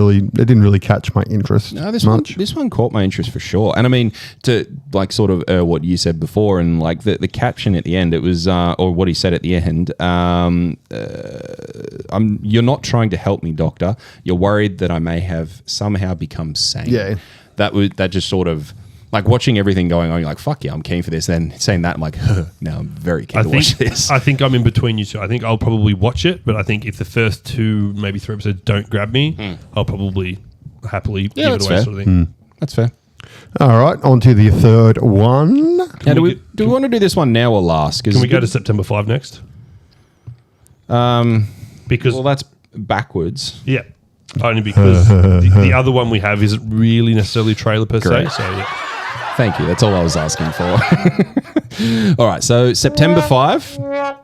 really catch my interest. No, this much. one caught my interest for sure. And I mean, to like sort of what you said before, and like the caption at the end, it was or what he said at the end. You're not trying to help me, doctor. You're worried that I may have somehow become sane. Yeah, that just sort of. Like watching everything going on, you're like, fuck yeah, I'm keen for this. Then saying that, I'm like, now I'm very keen to watch this. I think I'm in between you two. I think I'll probably watch it, but I think if the first 2, maybe 3 episodes don't grab me, I'll probably happily give it away fair. sort of thing. That's fair. All right, on to the third one. Now, do we want to do this one now or last? Can we go to September 5 next? Because that's backwards. Yeah. Only because the other one we have isn't really necessarily trailer per Correct. se. So yeah. Thank you. That's all I was asking for. All right. So September 5.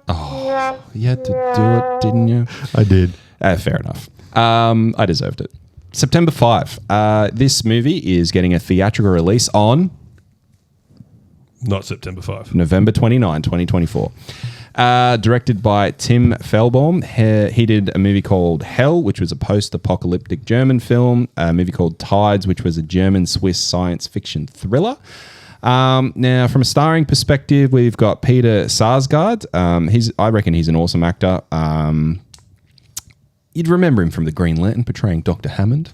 Oh, you had to do it, didn't you? I did. Fair enough. I deserved it. September 5. This movie is getting a theatrical release on Not September 5. November 29, 2024. Directed by Tim Fehlbaum. He did a movie called Hell, which was a post-apocalyptic German film. A movie called Tides, which was a German-Swiss science fiction thriller. Now, from a starring perspective, we've got Peter Sarsgaard. I reckon he's an awesome actor. You'd remember him from The Green Lantern, portraying Dr. Hammond.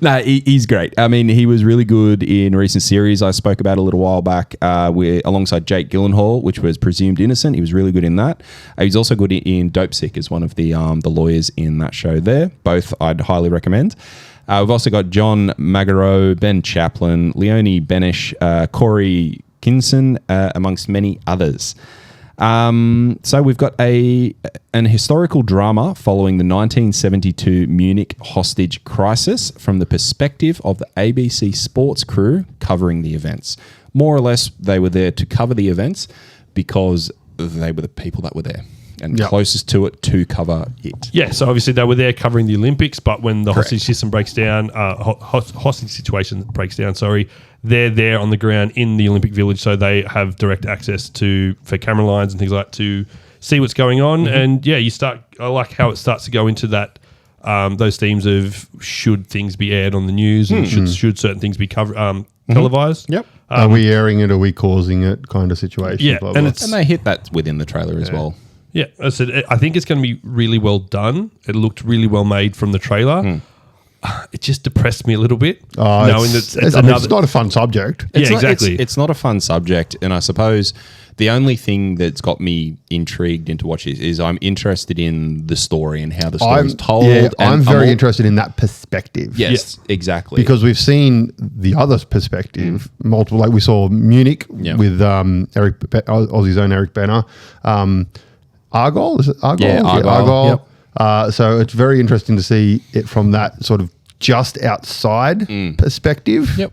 No, he's great. I mean, he was really good in a recent series I spoke about a little while back alongside Jake Gyllenhaal, which was Presumed Innocent. He was really good in that. He's also good in Dope Sick as one of the lawyers in that show there. Both I'd highly recommend. We've also got John Magaro, Ben Chaplin, Leonie Benish, Corey Kinson, amongst many others. So we've got an historical drama following the 1972 Munich hostage crisis from the perspective of the ABC sports crew covering the events. More or less, they were there to cover the events because they were the people that were there and closest to it to cover it. Yeah, so obviously they were there covering the Olympics, but when the hostage system breaks down, hostage situation breaks down, they're there on the ground in the Olympic Village, so they have direct access for camera lines and things like that to see what's going on. Mm-hmm. And yeah, I like how it starts to go into that those themes of should things be aired on the news and should certain things be televised. Yep. Are we airing it? Are we causing it? Kind of situation. Yeah, blah, blah. And they hit that within the trailer as well. Yeah, I think it's going to be really well done. It looked really well made from the trailer. It just depressed me a little bit, knowing that it's not a fun subject. Exactly. It's not a fun subject, and I suppose the only thing that's got me intrigued into watch is I'm interested in the story and how the story's told. Yeah, I'm very interested in that perspective. Yes, exactly. Because we've seen the other perspective, multiple. Like we saw Munich with Aussie's own Eric Benner. Argyle, is it Argyle? Yeah, Argyle. Yep. So it's very interesting to see it from that sort of just outside perspective. Yep.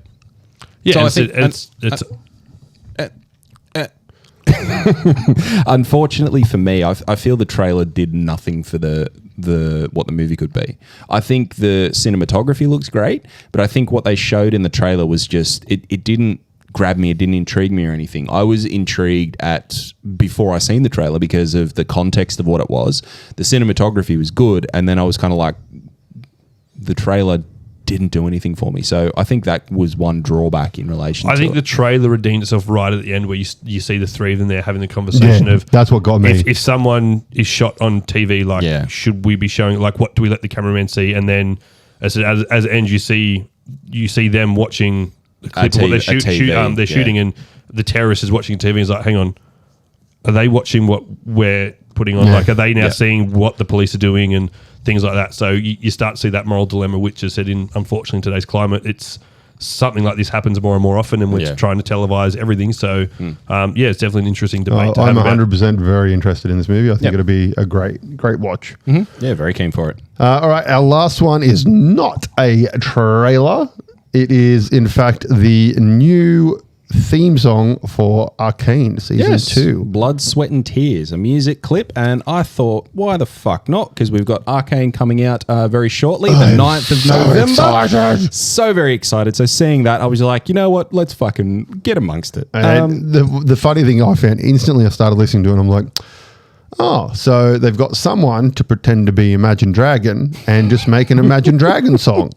Yeah, so it's unfortunately for me, I feel the trailer did nothing for the what the movie could be. I think the cinematography looks great, but I think what they showed in the trailer was just it didn't grab me, it didn't intrigue me or anything. I was intrigued before I seen the trailer because of the context of what it was. The cinematography was good, and then I was kind of like, the trailer didn't do anything for me. So I think that was one drawback in relation to it. I think the trailer redeemed itself right at the end where you see the three of them there having the conversation of... That's what got me. If someone is shot on TV, should we be showing... Like, what do we let the cameraman see? And then as it ends, you see them watching... The clip of what they're shooting, and the terrorist is watching TV and is like, hang on, are they watching what we're putting on? Like, are they now seeing what the police are doing and things like that? So you start to see that moral dilemma, which is said in, unfortunately, in today's climate, it's something like this happens more and more often, and we're trying to televise everything. So, it's definitely an interesting debate to have. I'm 100% very interested in this movie. I think it'll be a great watch. Mm-hmm. Yeah, very keen for it. All right, our last one is not a trailer. It is, in fact, the new theme song for Arcane Season 2. Blood, Sweat and Tears, a music clip. And I thought, why the fuck not? Because we've got Arcane coming out very shortly, the 9th of November. Excited. So very excited. So seeing that, I was like, you know what? Let's fucking get amongst it. And the funny thing I found, instantly I started listening to it and I'm like, Oh, so they've got someone to pretend to be Imagine Dragon and just make an Imagine Dragon song.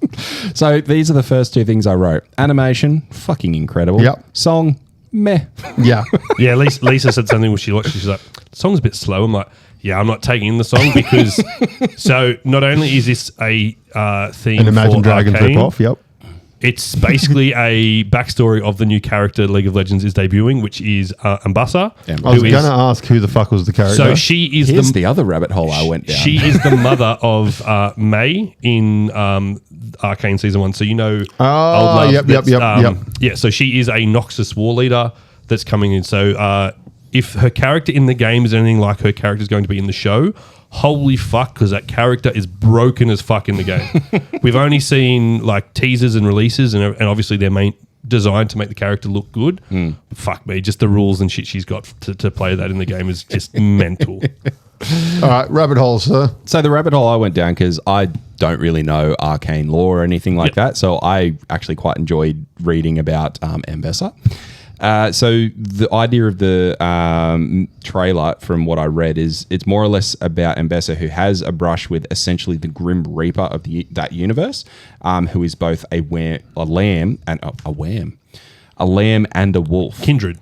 So these are the first two things I wrote. Animation, fucking incredible. Yep. Song, meh. Yeah. Yeah, Lisa said something when she watched it. She's like, the song's a bit slow. I'm like, yeah, I'm not taking in the song because so not only is this a theme An Imagine for Dragons Arcane, rip-off, yep. it's basically a backstory of the new character League of Legends is debuting, which is Ambassa. Yeah. I was going to ask who the fuck was the character. So she is Here's the other rabbit hole I went down. She is the mother of May in Arcane Season 1. So you know Oh, Old Love. yep. Yeah, so she is a Noxus war leader that's coming in. So if her character in the game is anything like her character is going to be in the show, holy fuck, because that character is broken as fuck in the game. We've only seen like teasers and releases, and obviously they're designed to make the character look good. Fuck me, just the rules and shit she's got to play that in the game is just mental. All right, rabbit hole, sir. So the rabbit hole I went down because I don't really know arcane lore or anything like that. So I actually quite enjoyed reading about Ambessa. So the idea of the trailer, from what I read, is it's more or less about Ambessa, who has a brush with essentially the Grim Reaper of that universe, who is both a lamb and a wolf. Kindred.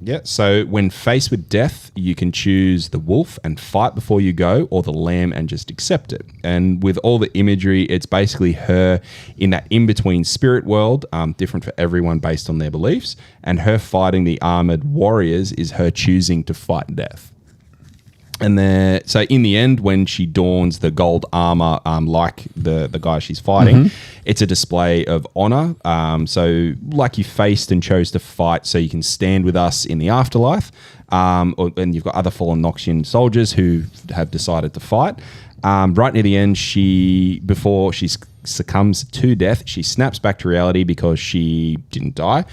Yeah. So when faced with death, you can choose the wolf and fight before you go, or the lamb and just accept it. And with all the imagery, it's basically her in that in-between spirit world, different for everyone based on their beliefs. And her fighting the armored warriors is her choosing to fight death. And so in the end, when she dons the gold armor, like the guy she's fighting, it's a display of honor. So like you faced and chose to fight so you can stand with us in the afterlife. And you've got other fallen Noxian soldiers who have decided to fight. Right near the end, before she succumbs to death, she snaps back to reality because she didn't die.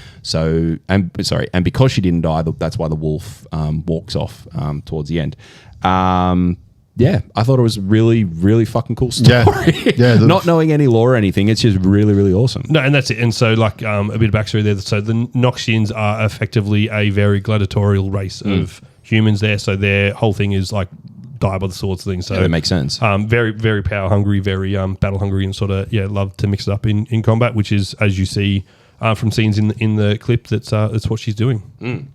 And because she didn't die, that's why the wolf walks off towards the end. Yeah, I thought it was really, really fucking cool story. Yeah, not knowing any lore or anything, it's just really, really awesome. No, and that's it. And so, like, a bit of backstory there. So the Noxians are effectively a very gladiatorial race of humans there. So their whole thing is like die by the swords thing. So that makes sense. Very, very power hungry, very battle hungry, and sort of love to mix it up in combat, which is, as you see from scenes in the clip, that's what she's doing.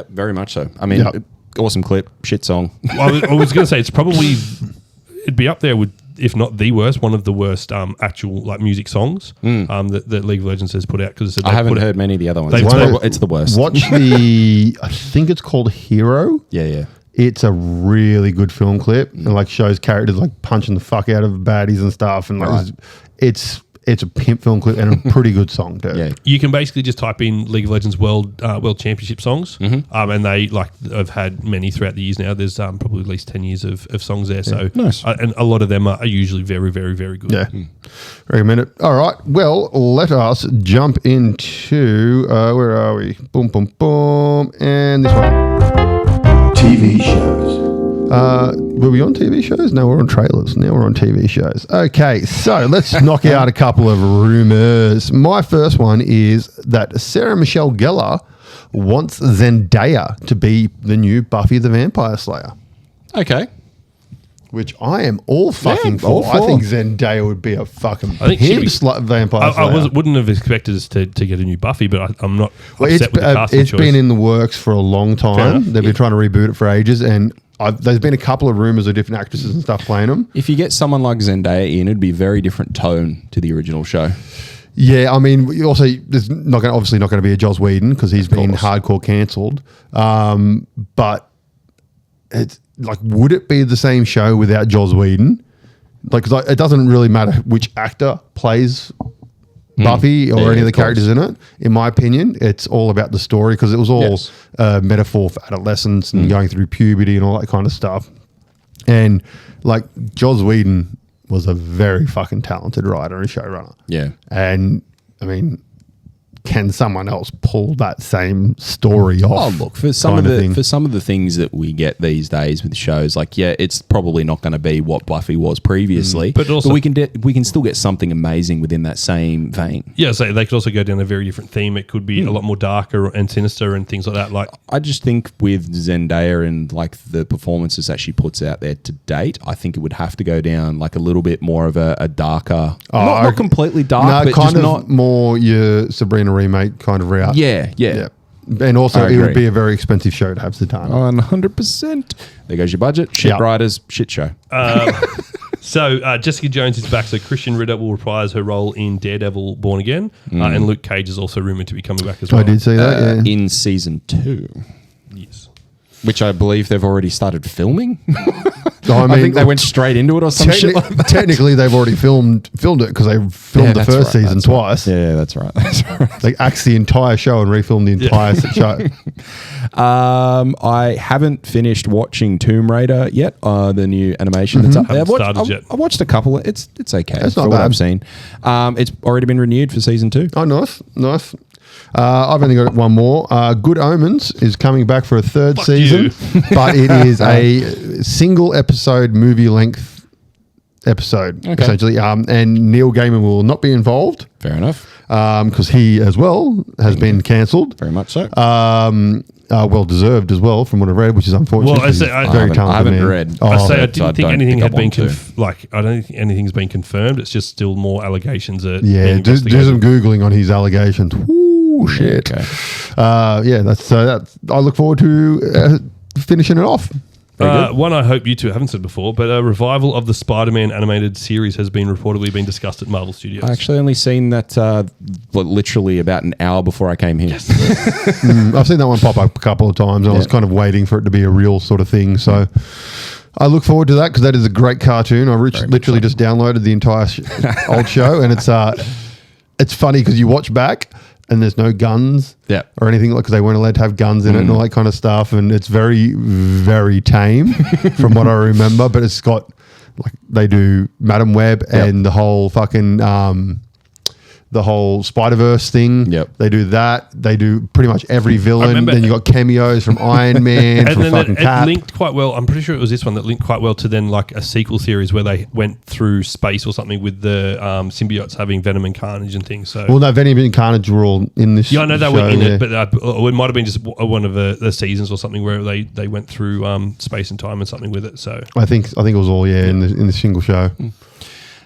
Very much so. I mean. Yep. Awesome clip, shit song. Well, I was going to say it'd be up there with, if not the worst, one of the worst actual like music songs that League of Legends has put out. Because I haven't heard many of the other ones. It's the worst. Watch I think it's called Hero. Yeah. It's a really good film clip and like shows characters like punching the fuck out of baddies and stuff, and like it's a pimp film clip and a pretty good song too. Yeah. You can basically just type in League of Legends World Championship songs, and they have had many throughout the years now. There's probably at least 10 years of songs there. So nice. And a lot of them are usually very, very, very good. Yeah. Recommend it. All right. Well, let us jump into where are we? Boom, boom, boom, and this one. TV shows. Were we on TV shows? No, we're on trailers. Now we're on TV shows. Okay, so let's knock out a couple of rumors. My first one is that Sarah Michelle Gellar wants Zendaya to be the new Buffy the Vampire Slayer. Okay. Which I am all fucking for. I think Zendaya would be a fucking vampire slayer. I wouldn't have expected us to get a new Buffy, but I'm not upset with the casting It's choice. been in the works for a long time. They've been trying to reboot it for ages, and there's been a couple of rumors of different actresses and stuff playing them. If you get someone like Zendaya in, it'd be a very different tone to the original show. Yeah, I mean, there's obviously not going to be a Joss Whedon because he's been hardcore cancelled. But it's like, would it be the same show without Joss Whedon? Like, 'cause it doesn't really matter which actor plays Buffy or any of the characters in it. In my opinion, it's all about the story because it was all metaphor for adolescence and going through puberty and all that kind of stuff. And like, Joss Whedon was a very fucking talented writer and showrunner. Yeah. And I mean, can someone else pull that same story Oh, off? look, for some of the things that we get these days with shows, like, yeah, it's probably not going to be what Buffy was previously, But also- we can still get something amazing within that same vein. Yeah, so they could also go down a very different theme. It could be a lot more darker and sinister and things like that. Like, I just think with Zendaya and like the performances that she puts out there to date, I think it would have to go down like a little bit more of a darker, not completely dark, but kind just of not. more your Sabrina remake kind of route. Yeah. And also, I it would agree. be a very expensive show to have Zatanna. 100%. There goes your budget. Shit Yeah. writers, shit show. so Jessica Jones is back. So Christian Ritter will reprise her role in Daredevil: Born Again, and Luke Cage is also rumored to be coming back as well. I did see that. Yeah. In season 2. Yes. Which I believe they've already started filming. I I think they went straight into it or some shit like that. Technically, they've already filmed it because they filmed the that's first right, season that's twice. Right. Yeah, that's right. That's right. They axed the entire show and refilmed the entire show. I haven't finished watching Tomb Raider yet, the new animation that's up there. Haven't started yet. I watched a couple. It's okay. It's for not what bad. I've seen. It's already been renewed for season 2. Oh, nice. I've only got one more. Good Omens is coming back for a third Fuck season, but it is a single episode, movie length episode, essentially. And Neil Gaiman will not be involved Fair enough. because he as well has been cancelled. Very much so. Well deserved as well, from what I've read, which is unfortunate. Well, I 'cause say- he's I a very haven't- talented I haven't man. read. Oh, I say I so I didn't think don't anything think I had been want to. I don't think anything's been confirmed. It's just still more allegations. That yeah, being do investigated. some googling on his allegations. Ooh, shit. Okay. That's I look forward to finishing it off. One I hope you two haven't said before, but a revival of the Spider-Man animated series has been reportedly been discussed at Marvel Studios. I actually only seen that literally about an hour before I came here. I've seen that one pop up a couple of times. And I was kind of waiting for it to be a real sort of thing. So I look forward to that because that is a great cartoon. I literally just downloaded the entire old show, and it's funny because you watch back and there's no guns or anything, because they weren't allowed to have guns in it and all that kind of stuff. And it's very, very tame from what I remember. But it's got, like, they do Madam Web and the whole fucking the whole Spider-Verse thing. Yep. They do that. They do pretty much every villain. remember- Then you got cameos from Iron Man, and from then fucking it Cap. linked quite well. I'm pretty sure it was this one that linked quite well to then like a sequel series where they went through space or something with the symbiotes having Venom and Carnage and things. So Well, no, Venom and Carnage were all in this. yeah, I know they show, were in yeah. it, but it might have been just one of the seasons or something where they went through space and time and something with it. So I think it was all in the single show.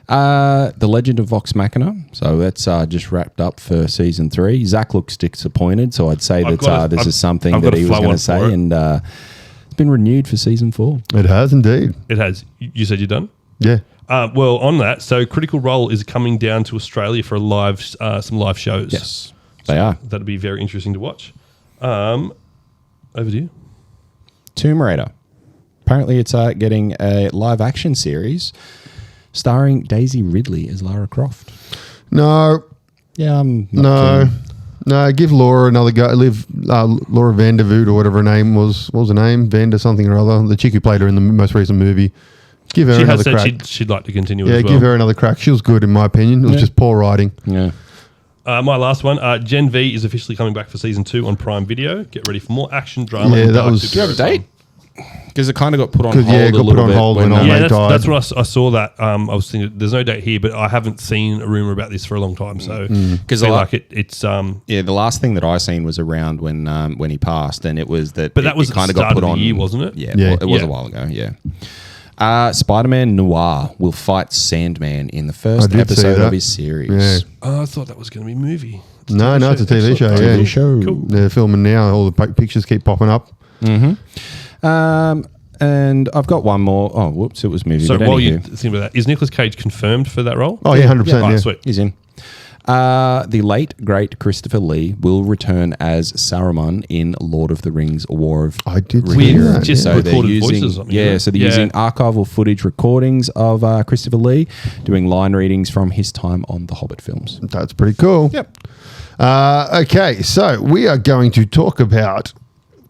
The Legend of Vox Machina. So that's just wrapped up for season 3. Zach looks disappointed, so I'd say I've that got a- this is something I've that got a he was flow going on to say, for it. and it's been renewed for season 4. It has indeed. it has. You said you're done. Yeah. Well, on that, so Critical Role is coming down to Australia for some live shows. Yes, they are. That'd be very interesting to watch. Over to you. Tomb Raider. Apparently, it's getting a live action series starring Daisy Ridley as Lara Croft. No, Yeah, I'm not keen. no. Give Laura another go. Laura Vandervoot or whatever her name was. What was her name? Vander something or other. The chick who played her in the most recent movie. Give her She has another said crack. she'd like to continue Yeah, as well. give her another crack. She was good in my opinion. It was just poor writing. Yeah. My last one, Gen V is officially coming back for season 2 on Prime Video. Get ready for more action, drama. Yeah, and that dark was- superhero Do you have a date? fun. Because it kind of got put on 'Cause, hold yeah, it a got put little on bit hold when when, all Yeah, mate died. that's what I saw that. I was thinking there's no date here, but I haven't seen a rumor about this for a long time. So Because I feel a lot- like it's the last thing that I seen was around when he passed, and it was that. But that was it the kind of start got put of the on year, wasn't it? Yeah, Yeah. well, it was Yeah. a while ago. Yeah. Spider-Man Noir will fight Sandman in the first I did see episode that. of his series. Yeah. I thought that was going to be a movie. No, it's a TV show. Excellent. Yeah, show. Cool. They're filming now. All the pictures keep popping up. And I've got one more. Oh, whoops! It was movie. So but while you anywho, think about that, is Nicolas Cage confirmed for that role? Oh yeah, 100%. Right, Yeah. sweet. he's in. The late great Christopher Lee will return as Saruman in Lord of the Rings: War of I did see Weird. that. Just- yeah. So they're recorded using, voices or something, yeah, isn't it? so they're Yeah. using archival footage recordings of Christopher Lee doing line readings from his time on the Hobbit films. That's pretty cool. Yep. Okay, so we are going to talk about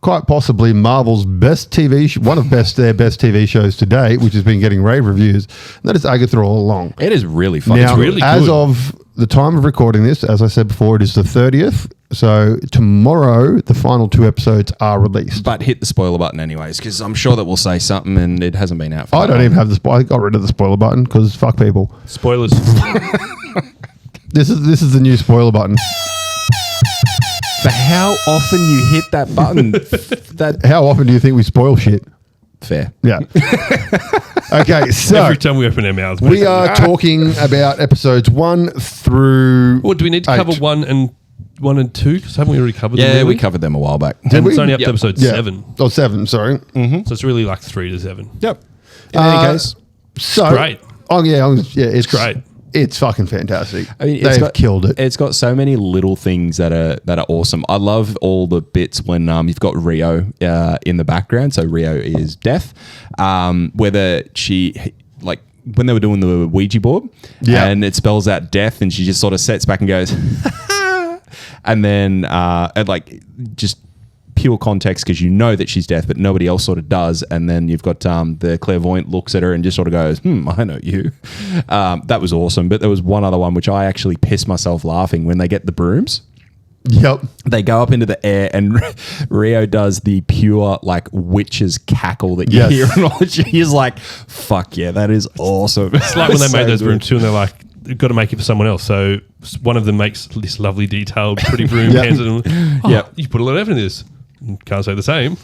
quite possibly Marvel's best TV, one of their best TV shows to date, which has been getting rave reviews. And that is Agatha All Along. It is really fun. Now, really as good. of the time of recording this, as I said before, it is the 30th. So tomorrow, the final 2 episodes are released. But hit the spoiler button anyways, because I'm sure that we'll say something and it hasn't been out for I don't even have the I got rid of the spoiler button because fuck people. Spoilers. This is the new spoiler button. For how often you hit that button? How often do you think we spoil shit? Fair. Yeah. Okay, so Every time we open our mouths. we are talking about episodes 1 through. Or do we need to 8. cover 1 and 2? Because haven't we already covered them? Yeah, really? we covered them a while back. And we? it's only up to Yep. episode Yeah. 7. Oh, 7, sorry. So it's really like 3 to 7. Yep. In any case, So great. Oh yeah, it's great. It's fucking fantastic. I mean, They've killed it. It's got so many little things that are awesome. I love all the bits when you've got Rio in the background. So Rio is deaf. Whether she like when they were doing the Ouija board, Yeah. and it spells out death, and she just sort of sets back and goes, and then and like just pure context because you know that she's deaf, but nobody else sort of does. And then you've got the clairvoyant looks at her and just sort of goes, I know you. That was awesome. But there was one other one which I actually pissed myself laughing when they get the brooms. Yep. They go up into the air and Rio does the pure like witch's cackle that you Yes. hear. And he's like, fuck yeah, that is awesome. It's like when they made those brooms too, and they're like, "You've got to make it for someone else." So one of them makes this lovely, detailed, pretty broom. Yeah. Hands it and, Yep. You put a lot of effort in this. Can't say the same.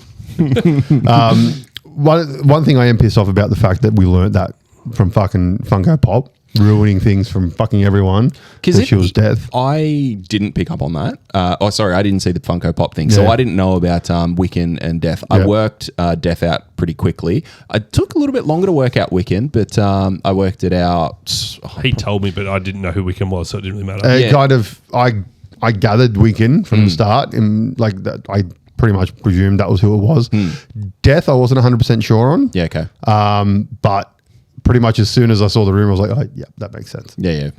One thing I am pissed off about the fact that we learned that from fucking Funko Pop, ruining things from fucking everyone because she was deaf. I didn't pick up on that. I didn't see the Funko Pop thing, so Yeah. I didn't know about Wiccan and deaf. Yeah. I worked deaf out pretty quickly. It took a little bit longer to work out Wiccan, but I worked it out. He told me, but I didn't know who Wiccan was, so it didn't really matter. Yeah. Kind of, I gathered Wiccan from the start, and like that, I pretty much presumed that was who it was. Death, I wasn't 100% sure on. Yeah, okay. But pretty much as soon as I saw the room, I was like, oh, yeah, that makes sense. Yeah.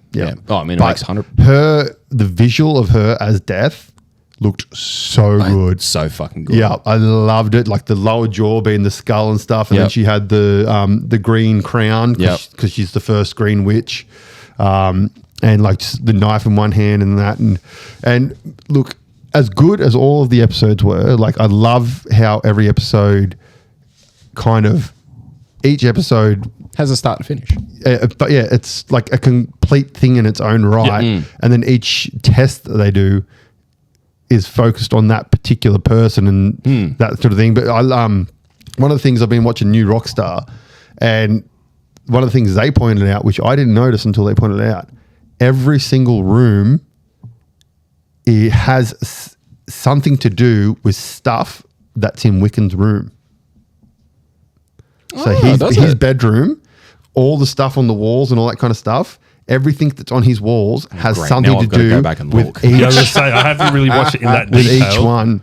Oh, I mean, it But makes 100. the visual of her as Death looked so good. So fucking good. Yeah, I loved it. Like the lower jaw being the skull and stuff, and then Yep. she had the green crown because Yep. she's the first green witch, and like just the knife in one hand and that, and look, as good as all of the episodes were, like I love how every episode each episode. Has a start and finish. But yeah, it's like a complete thing in its own right. Yeah. And then each test that they do is focused on that particular person and that sort of thing. But one of the things I've been watching New Rockstar, and one of the things they pointed out, which I didn't notice until they pointed it out, every single room it has something to do with stuff that's in Wiccan's room. So his bedroom, all the stuff on the walls and all that kind of stuff, everything that's on his walls has Great. something Now to I've got to do go back and with look. each, Yeah, I was gonna say, I haven't really watched it in that with detail. each one.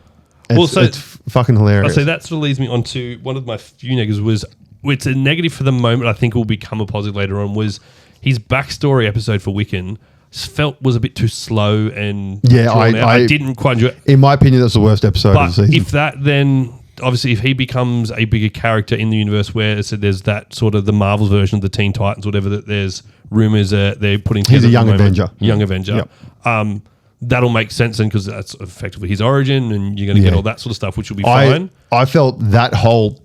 It's, Also- it's fucking hilarious. So that sort of leads me on to one of my few negatives was, it's a negative for the moment, I think will become a positive later on, was his backstory episode for Wiccan felt was a bit too slow and Yeah, drawn out. I I didn't quite enjoy it. In my opinion, that's the worst episode of But the season. if that then, obviously, if he becomes a bigger character in the universe where there's that sort of the Marvel version of the Teen Titans, whatever, that there's rumors they're putting He's together a at young the moment. Avenger. Young Avenger. Yep. That'll make sense then because that's effectively his origin and you're going to get all that sort of stuff, which will be I fine. felt that whole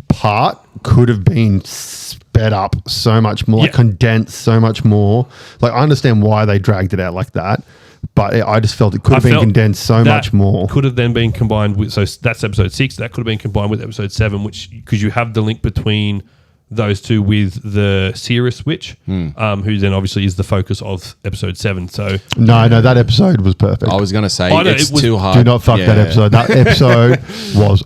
part could have been sped up so much more, like Yeah. condensed so much more. Like I understand why they dragged it out like that, but I just felt it could have been felt condensed so that much more. Could have then been combined with, so that's episode 6, that could have been combined with episode 7, which, because you have the link between those two with the Sirius Witch, who then obviously is the focus of episode 7. So No, that episode was perfect. I was going to say, I know, it's it was- too hard. Do not fuck that Yeah. episode. That episode was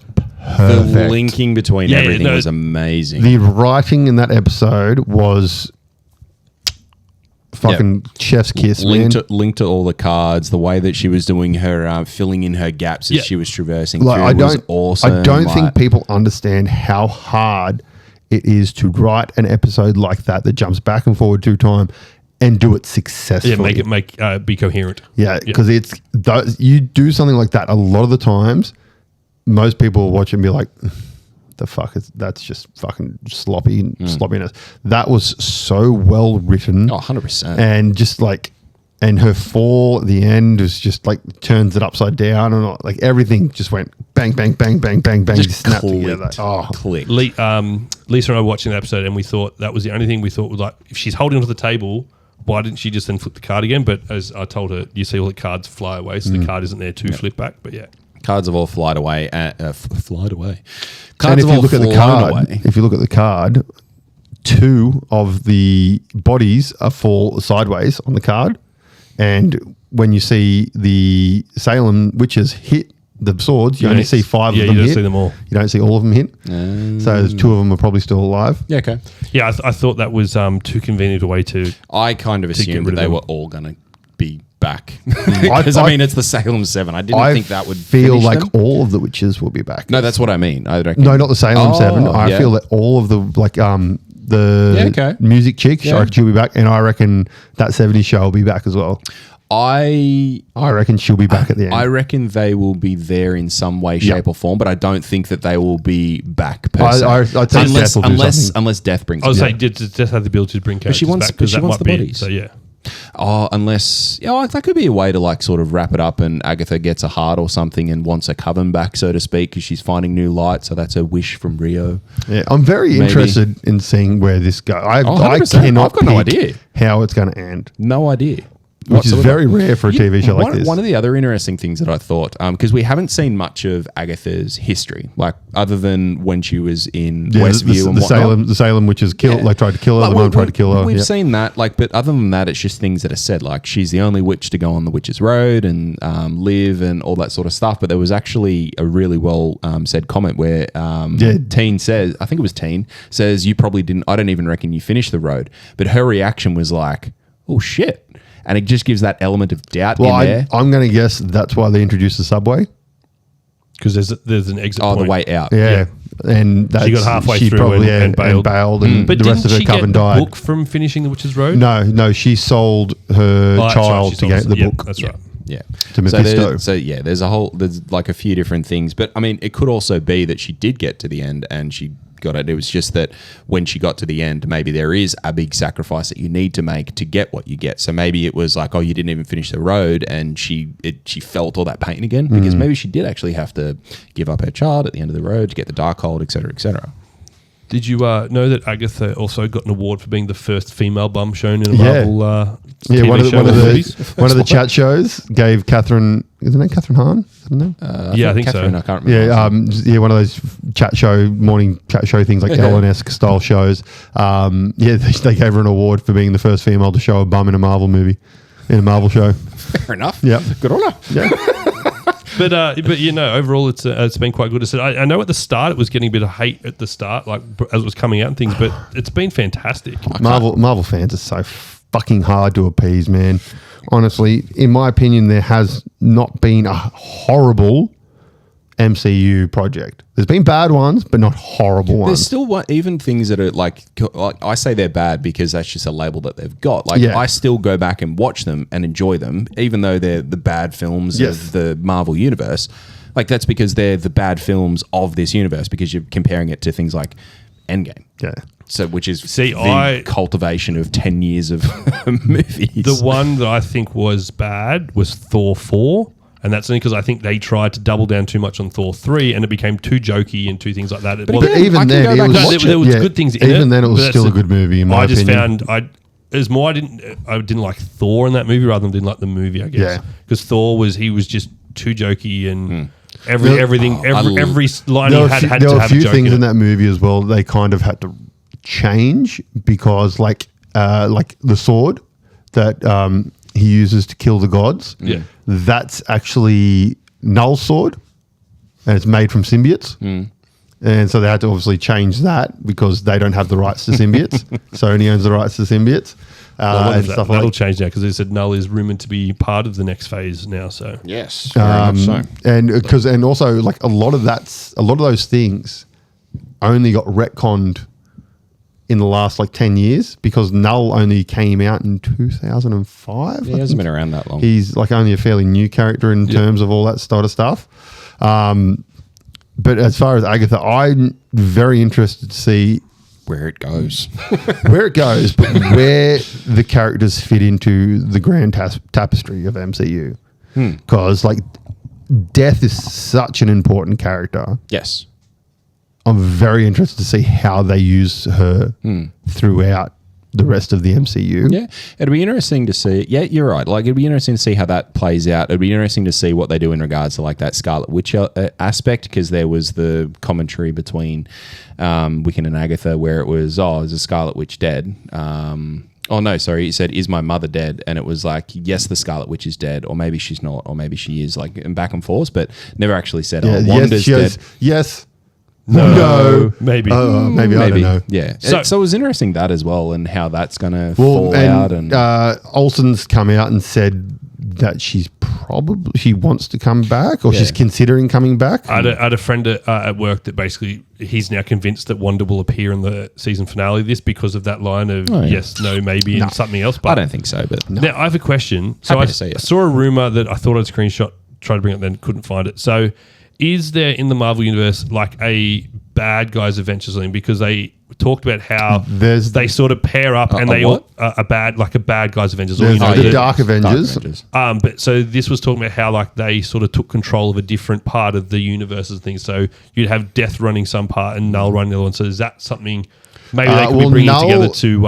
The perfect. linking between Yeah, everything no, was amazing. The writing in that episode was fucking chef's kiss, man. linked to all the cards, the way that she was doing her filling in her gaps as Yeah. she was traversing Like, through was awesome. I don't think Like, people understand how hard it is to write an episode like that jumps back and forward 2 times and do it successfully. be coherent. Yeah, because you do something like that a lot of the times. Most people will watch it and be like, "The fuck that's just fucking sloppiness." That was so well written. Oh, 100%. And just like and her fall at the end was just like turns it upside down, and like everything just went bang, bang, bang, bang, bang, bang, Just snapped clicked. together. Oh, Click. Lisa and I were watching the episode, and we thought that was the only thing we thought was like, if she's holding onto the table, why didn't she just then flip the card again? But as I told her, you see all the cards fly away, so the card isn't there to flip back. But yeah. Cards have all flied away. Flied away. and Cards if have you all look at the flown card, away. if you look at the card, 2 of the bodies fall sideways on the card, and when you see the Salem witches hit the swords, you only see 5 of them you don't hit. see them all. You don't see all of them hit. So there's 2 of them are probably still alive. Yeah, okay. Yeah, I thought that was too convenient a way to. I kind of get assumed rid that of they them. were all going to be back. Because, I mean, it's the Salem 7. I didn't think that would feel finish like them. all of the witches will be back. No, that's what I mean. I reckon. No, not the Salem 7. I yeah. feel that all of the the Yeah, okay. music chick, Yeah. I reckon she'll be back, and I reckon that 70s show will be back as well. I reckon she'll be back at the end. I reckon they will be there in some way, shape, or form, but I don't think that they will be back per se. I'd say Death will do something. unless Death brings I was them saying, just have the ability to bring characters she wants- back but because she that wants might the be bodies. it. So yeah. Oh, unless that could be a way to like sort of wrap it up, and Agatha gets a heart or something and wants a coven back, so to speak, because she's finding new light. So that's a wish from Rio. Yeah, I'm very interested in seeing where this goes. I 100%. cannot I've got no pick idea. how it's going to end, No idea. which is whatsoever. very rare for a TV show like this. One of the other interesting things that I thought, because we haven't seen much of Agatha's history, like other than when she was in Westview and whatnot. the Salem witches killed, Yeah. like tried to kill her. Like, The mom tried to kill her. We've Yeah. seen that, like, but other than that, it's just things that are said. Like, she's the only witch to go on the witch's road and live and all that sort of stuff. But there was actually a really well said comment where Teen says, I think it was Teen, says, "You probably didn't. I don't even reckon you finished the road." But her reaction was like, "Oh shit." And it just gives that element of doubt Well, in there. I'm going to guess that's why they introduced the subway. Because there's an exit Oh, point. the way out. Yeah. And that's, She got halfway she through probably, and bailed. and But the rest of didn't her she coven get the died. book from finishing the Witch's Road? No, she sold her Oh, that's right, child she to sold get it. the Yeah, book. That's right. Yeah. To Mephisto. There's like a few different things. But I mean, it could also be that she did get to the end and she got it. It was just that when she got to the end, maybe there is a big sacrifice that you need to make to get what you get. So maybe it was like, oh, you didn't even finish the road, and she felt all that pain again because maybe she did actually have to give up her child at the end of the road to get the Darkhold, etc., etc. Did you know that Agatha also got an award for being the first female bum shown in a Yeah. Marvel Yeah, TV one of show or movies? the chat shows gave Catherine. Is her name Catherine Hahn? I don't know. Yeah, I think Catherine, so. I can't remember. Yeah, one of those morning chat show things like Ellen-esque style shows. They gave her an award for being the first female to show a bum in a Marvel movie, in a Marvel show. Fair enough. Yeah. Good on her. Yeah, But overall, it's been quite good. I know at the start it was getting a bit of hate at the start, like as it was coming out and things. But it's been fantastic. Marvel fans are so fucking hard to appease, man. Honestly, in my opinion, there has not been a horrible MCU project. There's been bad ones, but not horrible There's ones. still even things that are like I say they're bad because that's just a label that they've got. Like Yeah. I still go back and watch them and enjoy them, even though they're the bad films Yes. of the Marvel universe. Like that's because they're the bad films of this universe because you're comparing it to things like Endgame. Yeah. So which is I- cultivation of 10 years of movies. The one that I think was bad was Thor 4. And that's only because I think they tried to double down too much on Thor 3 and it became too jokey and too things like that. It But wasn't- again, I Even can then, go it back was, and No, there was good things in it. Even then, it but was that's still a good movie, in my I just opinion. found as more I didn't like Thor in that movie rather than didn't like the movie, I guess. Yeah. Because Thor was just too jokey and There- every line There he were had few- had there to were a have a few joke things in in it. that movie as well. They kind of had to change because, like the sword that he uses to kill the gods. Yeah. That's actually Null's sword, and it's made from symbiotes. And so they had to obviously change that because they don't have the rights to symbiotes. Sony owns the rights to symbiotes. And stuff That'll like change now because they said Null is rumored to be part of the next phase now. So yes, very much so. and also like a lot of those things only got retconned in the last like 10 years because Null only came out in 2005. He hasn't been around that long. He's like only a fairly new character in terms of all that sort of stuff. But as far as Agatha, I'm very interested to see where it goes. where it goes, but where the characters fit into the grand tapestry of MCU. Because like Death is such an important character. Yes. I'm very interested to see how they use her throughout the rest of the MCU. Yeah, it'd be interesting to see. Yeah, you're right. Like, it'd be interesting to see how that plays out. It'd be interesting to see what they do in regards to like that Scarlet Witch aspect, because there was the commentary between Wiccan and Agatha where it was, is a Scarlet Witch dead? Oh no, sorry. He said, "Is my mother dead?" And it was like, yes, the Scarlet Witch is dead, or maybe she's not, or maybe she is. Like, and back and forth, but never actually said, Wanda's dead. Yes. No. Maybe. Maybe. I don't know. Yeah. So So it was interesting that as well, and how that's going to fall out. And Olsen's come out and said that she wants to come back, or she's considering coming back. I had a friend at work that basically he's now convinced that Wanda will appear in the season finale of this because of that line of yes, no, maybe, and something else. But I don't think so. But now I have a question. So Happy I to see it. saw a rumor that I thought I'd screenshot, tried to bring it, then couldn't find it. So is there in the Marvel universe like a bad guys Avengers thing? Because they talked about how they sort of pair up and they all a bad guys Avengers. There's the Dark Avengers. But so this was talking about how like they sort of took control of a different part of the universe and things. So you'd have Death running some part and Null running the other one. So is that something maybe they could be bringing together to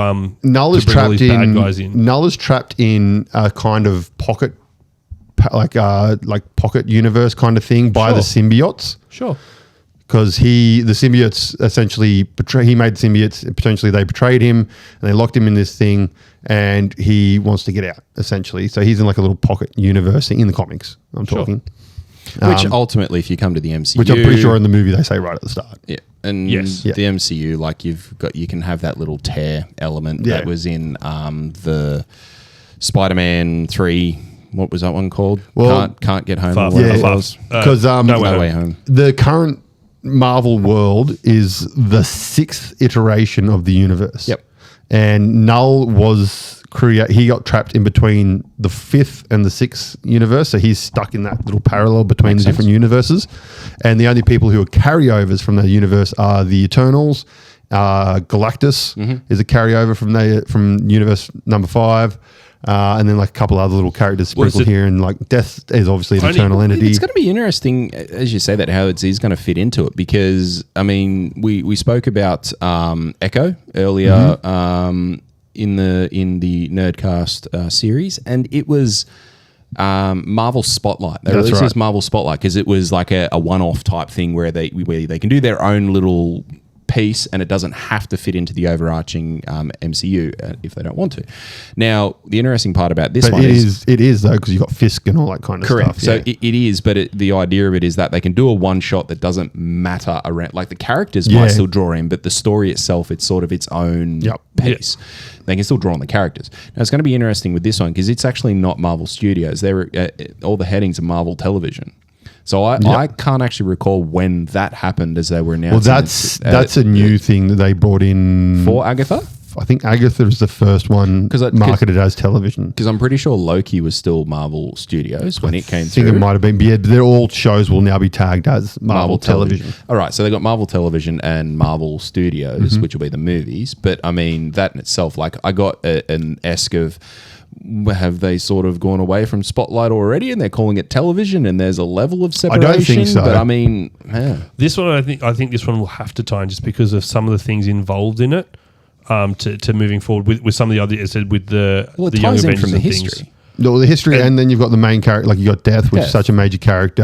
Null is bring all trapped these bad in guys in? Null is trapped in a kind of pocket pocket universe kind of thing by the symbiotes. Sure. Because the symbiotes essentially he made the symbiotes, potentially they betrayed him and they locked him in this thing and he wants to get out essentially. So he's in like a little pocket universe in the comics, I'm talking. Which ultimately, if you come to the MCU, which I'm pretty sure in the movie they say right at the start. Yeah. And the MCU, like you can have that little tear element that was in the Spider-Man 3. What was that one called? Well, can't get home. Because No Way Home. The current Marvel world is the 6th iteration of the universe. Yep. And Null was he got trapped in between the 5th and the 6th universe. So he's stuck in that little parallel between the different universes. And the only people who are carryovers from the universe are the Eternals. Galactus is a carryover from universe number 5. And then like a couple other little characters sprinkled here, and like Death is obviously an eternal entity. It's going to be interesting, as you say, that how he's going to fit into it, because I mean, we spoke about Echo earlier in the Nerdcast series, and it was Marvel Spotlight. They released this Marvel Spotlight because it was like a one-off type thing where they can do their own little piece, and it doesn't have to fit into the overarching MCU if they don't want to. Now, the interesting part about this one is it is though, because you've got Fisk and all that kind of correct. stuff. So it is, but the idea of it is that they can do a one shot that doesn't matter around. Like the characters might still draw in, but the story itself, it's sort of its own piece. They can still draw on the characters. Now, it's going to be interesting with this one because it's actually not Marvel Studios. All the headings are Marvel Television. So I can't actually recall when that happened as they were announcing. Well, that's a new thing that they brought in for Agatha. I think Agatha is the first one marketed as television. Because I'm pretty sure Loki was still Marvel Studios when it came through. I think it might have been. But yeah, they're all shows will now be tagged as Marvel Television. All right, so they got Marvel Television and Marvel Studios, which will be the movies. But I mean, that in itself, like I got an esque of, have they sort of gone away from Spotlight already and they're calling it television and there's a level of separation? I don't think so. But I mean, this one, I think this one will have to tie in just because of some of the things involved in it to moving forward with some of the other, as I said, with the Young Avengers from the and history. things. No, the history, and then you've got the main character, like you got Death, which is such a major character.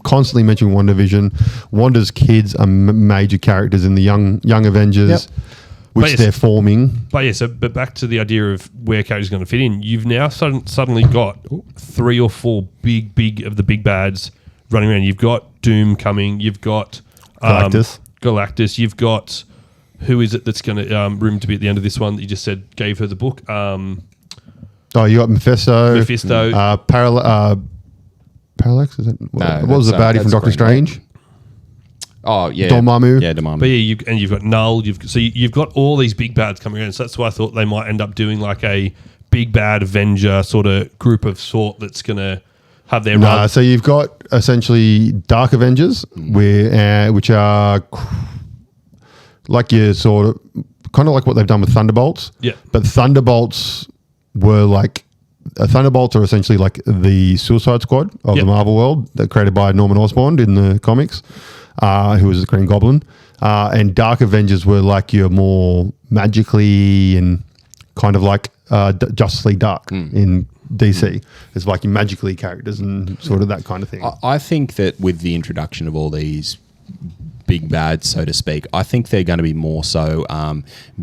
Constantly mentioning WandaVision. Wanda's kids are major characters in the Young Avengers. Which they're forming. But back to the idea of where characters are going to fit in. You've now suddenly got 3 or 4 big of the big bads running around. You've got Doom coming. You've got Galactus. You've got, who is it that's going to room to be at the end of this one that you just said gave her the book? You got Mephisto. Parallax. Is it? What was the baddie from Doctor Strange? Oh yeah, Dormammu. Yeah, Dormammu. But you've got Null. You've got all these big bads coming around. So that's why I thought they might end up doing like a big bad Avenger sort of group of sort that's going to have their run. So you've got essentially Dark Avengers, which are like your sort of kind of like what they've done with Thunderbolts. Yeah. But Thunderbolts were like Thunderbolts are essentially like the Suicide Squad of the Marvel world. They're created by Norman Osborn in the comics, who was the Green Goblin. And Dark Avengers were like your more magically and kind of like Justice League Dark in DC. It's like your magically characters and sort of that kind of thing. I think that with the introduction of all these big bads, so to speak, I think they're going to be more so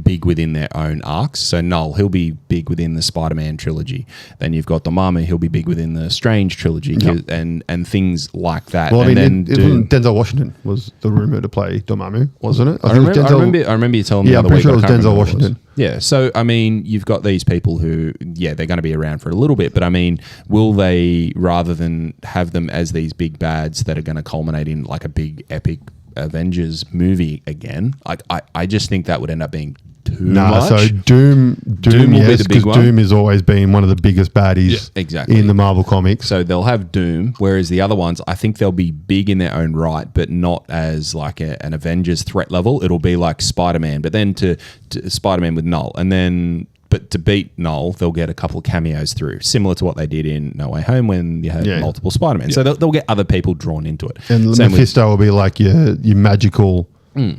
big within their own arcs. So Null, he'll be big within the Spider-Man trilogy. Then you've got Dormammu, he'll be big within the Strange trilogy, and things like that. Well, I mean, and then Denzel Washington was the rumor to play Dormammu, wasn't it? I remember you telling me. Yeah, I'm the pretty other sure week, it was Denzel Washington. Yeah, so I mean, you've got these people who, they're going to be around for a little bit, but I mean, will they, rather than have them as these big bads that are going to culminate in like a big epic Avengers movie again, I just think that would end up being too much. So Doom will be yes, the big because one. Doom has always been one of the biggest baddies exactly. in the Marvel comics. So they'll have Doom, whereas the other ones, I think they'll be big in their own right, but not as like an Avengers threat level. It'll be like Spider-Man, but then to Spider-Man with Null, and then. But to beat Null, they'll get a couple of cameos through, similar to what they did in No Way Home when you had multiple Spider-Man. So they'll get other people drawn into it. And Mephisto will be like your magical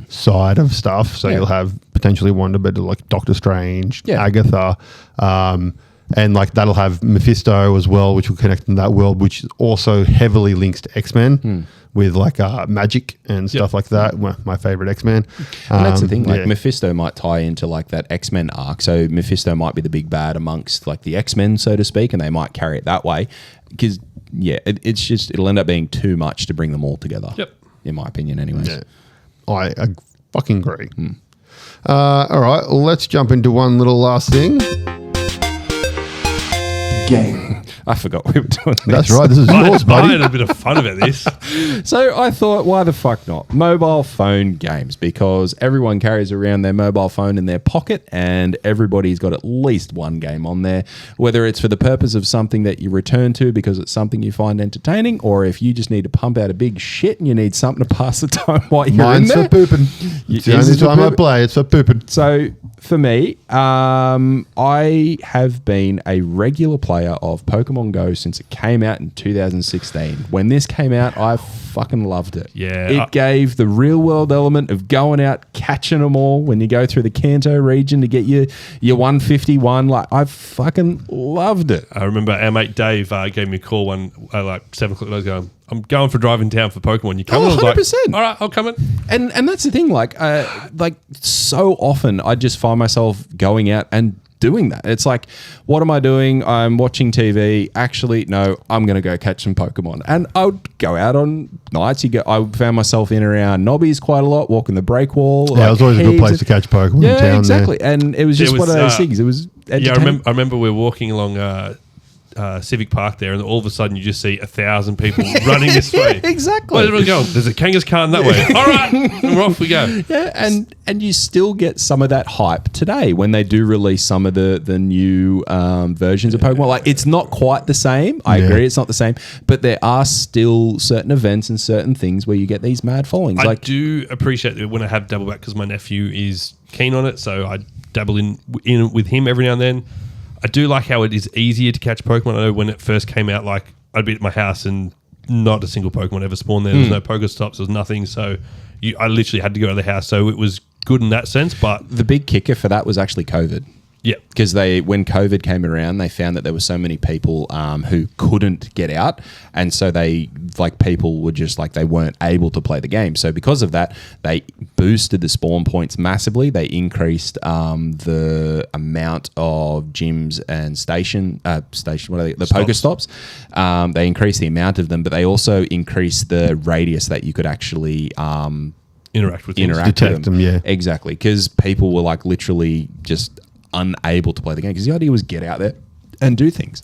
side of stuff. So you'll have potentially Wonder, but like Doctor Strange, Agatha, and like that'll have Mephisto as well, which will connect in that world, which also heavily links to X-Men. With like magic and stuff like that. Well, my favorite X-Men. And that's the thing, like Mephisto might tie into like that X-Men arc. So Mephisto might be the big bad amongst like the X-Men, so to speak, and they might carry it that way. Because, it's just, it'll end up being too much to bring them all together. Yep. In my opinion, anyways. Yeah. I fucking agree. All right, let's jump into one little last thing. Game. I forgot we were doing this. That's right. This is yours, I buddy. had a bit of fun about this. So I thought, why the fuck not? Mobile phone games, because everyone carries around their mobile phone in their pocket and everybody's got at least one game on there, whether it's for the purpose of something that you return to because it's something you find entertaining, or if you just need to pump out a big shit and you need something to pass the time while you're Mine's in there. for pooping. It's the only time I play. It's for pooping. So for me, I have been a regular player of Pokemon Go since it came out in 2016. When this came out, I fucking loved it. Yeah. It gave the real world element of going out, catching them all when you go through the Kanto region to get your 151. Like, I fucking loved it. I remember our mate Dave gave me a call one like 7 o'clock. I was going, I'm going for driving town for Pokemon. You coming? Oh, I was like, 100%. all right, I'll come in. And that's the thing. Like so often I just find myself going out and doing that. It's like, what am I doing? I'm watching TV. Actually, no, I'm going to go catch some Pokemon. And I would go out on nights. I found myself in around Nobbies quite a lot, walking the break wall. Yeah, it was always a good place to catch Pokemon in town. Yeah, exactly. There. And it was just one of those things. It was entertaining. I remember we were walking along Civic Park there, and all of a sudden you just see 1,000 people running this way. Exactly. Where's everyone going? There's a Kangaskhan that way. All right, and we're off we go. Yeah, and you still get some of that hype today when they do release some of the new versions of Pokemon. Like, it's not quite the same. I agree, it's not the same, but there are still certain events and certain things where you get these mad followings. I do appreciate it when I have double back because my nephew is keen on it, so I dabble in with him every now and then. I do like how it is easier to catch Pokemon. I know when it first came out, like I'd be at my house and not a single Pokemon ever spawned there. There was no Pokestops, there was nothing. So I literally had to go to the house. So it was good in that sense. But the big kicker for that was actually COVID. Yeah, because when COVID came around, they found that there were so many people who couldn't get out, and so people were just like they weren't able to play the game. So because of that, they boosted the spawn points massively. They increased the amount of gyms and station what are they? The Pokestops. They increased the amount of them, but they also increased the radius that you could actually interact with detect them. Yeah, exactly, because people were like literally just unable to play the game because the idea was get out there and do things.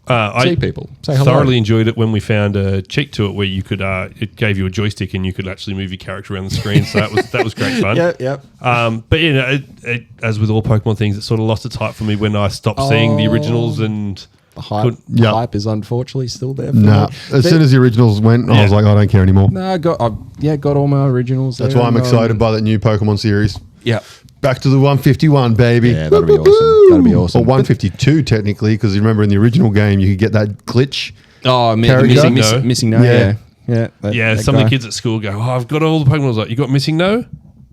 See people. Say hello. Thoroughly enjoyed it when we found a cheat to it where you could it gave you a joystick and you could actually move your character around the screen. So that was great fun. Yep. But it, as with all Pokemon things, it sort of lost its hype for me when I stopped seeing the originals and. The hype is unfortunately still there. As soon as the originals went, I was like, I don't care anymore. No, I got all my originals. That's why I'm excited by that new Pokemon series. Yeah. Back to the 151, baby. Yeah, that'd be awesome. That'd be awesome. Or 152, technically, because you remember in the original game, you could get that glitch. Oh, Character? missing no. Yeah. Yeah. Yeah, some of the kids at school go, "Oh, I've got all the Pokemon." I was like, "You got missing no?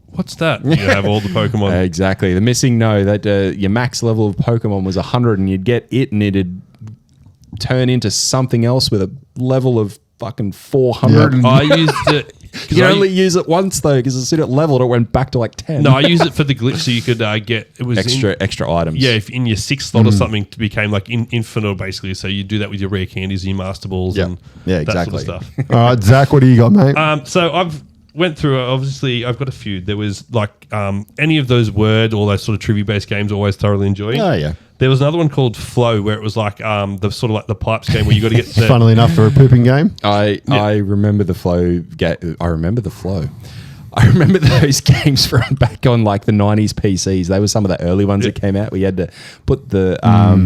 What's that?" You have all the Pokemon. Exactly. The missing no, that your max level of Pokemon was 100 and you'd get it and it'd turn into something else with a level of fucking 400. Yep. I used it. You can only use it once though, because as soon as it leveled, it went back to like 10. No, I used it for the glitch so you could get it was extra items. Yeah, if in your sixth slot or something, it became like infinite basically. So you do that with your rare candies and your master balls and exactly. that sort of stuff. All right, Zach, what do you got, mate? So I've went through. Obviously, I've got a few. There was like any of those word, all those sort of trivia based games. Always thoroughly enjoy. Oh yeah. There was another one called Flow where it was like the sort of like the pipes game where you got to get. Funnily enough, for a pooping game. I remember the flow. I remember the flow. I remember those games from back on like the 90s PCs. They were some of the early ones that came out. We had to put the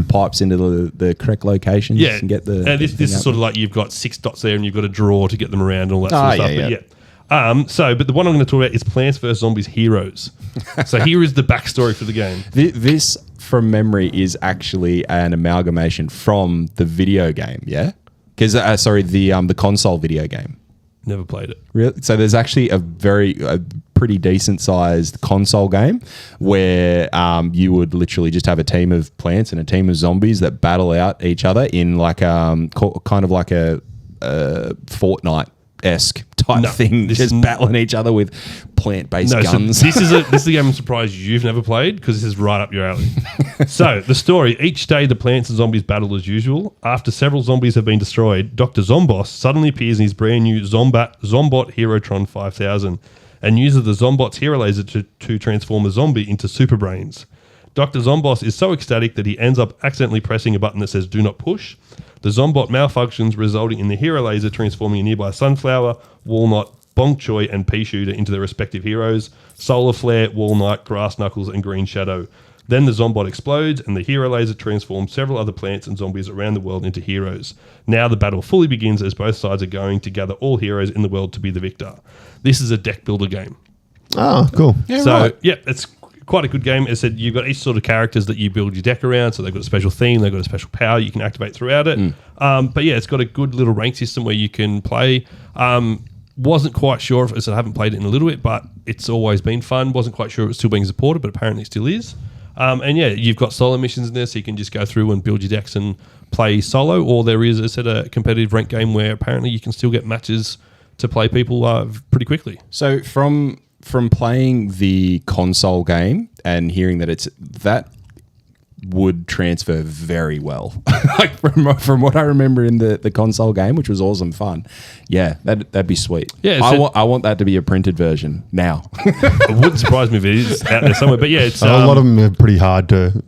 pipes into the correct locations and get the. And this is sort of like you've got 6 dots there and you've got to draw to get them around and all that sort of stuff. But but the one I'm going to talk about is Plants vs Zombies Heroes. So here is the backstory for the game. This, from memory, is actually an amalgamation from the video game. Yeah, because the console video game. Never played it. Really? So there's actually a pretty decent sized console game where you would literally just have a team of plants and a team of zombies that battle out each other in like kind of like a Fortnite-esque type thing, just battling each other with plant-based guns. So this is a game I'm surprised you've never played because this is right up your alley. So the story: each day the plants and zombies battle as usual. After several zombies have been destroyed, Dr. Zomboss suddenly appears in his brand new Zombot Herotron 5000 and uses the Zombot's hero laser to transform a zombie into super brains. Dr. Zomboss is so ecstatic that he ends up accidentally pressing a button that says "Do not push." The Zombot malfunctions, resulting in the hero laser transforming a nearby sunflower, walnut, bonk choy, and pea shooter into their respective heroes: solar flare, walnut, grass knuckles, and green shadow. Then the Zombot explodes, and the hero laser transforms several other plants and zombies around the world into heroes. Now the battle fully begins as both sides are going to gather all heroes in the world to be the victor. This is a deck builder game. Oh, cool. Yeah, it's quite a good game. As I said, you've got each sort of characters that you build your deck around. So they've got a special theme, they've got a special power you can activate throughout it. But yeah, it's got a good little rank system where you can play. Wasn't quite sure if I haven't played it in a little bit, but it's always been fun. Wasn't quite sure it was still being supported, but apparently it still is. And yeah, you've got solo missions in there, so you can just go through and build your decks and play solo. Or there is, as I said, a competitive rank game where apparently you can still get matches to play people pretty quickly. So from playing the console game and hearing that that would transfer very well, like from what I remember in the console game, which was awesome fun. Yeah, that'd be sweet. Yeah, I want that to be a printed version now. It wouldn't surprise me if it is out there somewhere. But yeah, it's a lot of them are pretty hard to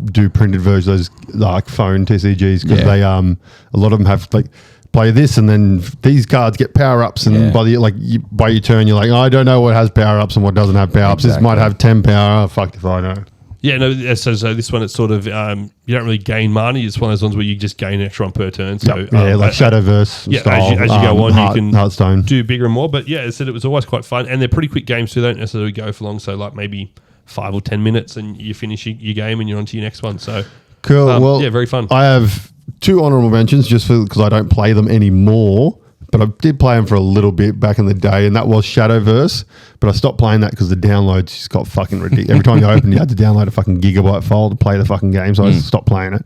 do printed versions, those like phone TCGs, because they a lot of them have like, play this and then these cards get power ups, and by your turn you're like, I don't know what has power ups and what doesn't have power ups. This might have 10 power. Oh, fuck if I know. Yeah, no. So this one, it's sort of you don't really gain money. It's one of those ones where you just gain an extra one per turn. So like Shadowverse. Yeah, style, as you go on, you can Hearthstone. do bigger and more. But yeah, as I said, it was always quite fun, and they're pretty quick games, so they don't necessarily go for long. So like maybe 5 or 10 minutes, and you finish your game, and you're on to your next one. So cool. Well, yeah, very fun. I have 2 honorable mentions just because I don't play them anymore. But I did play them for a little bit back in the day, and that was Shadowverse. But I stopped playing that because the downloads just got fucking ridiculous. Every time you opened, you had to download a fucking gigabyte file to play the fucking game, so I stopped playing it.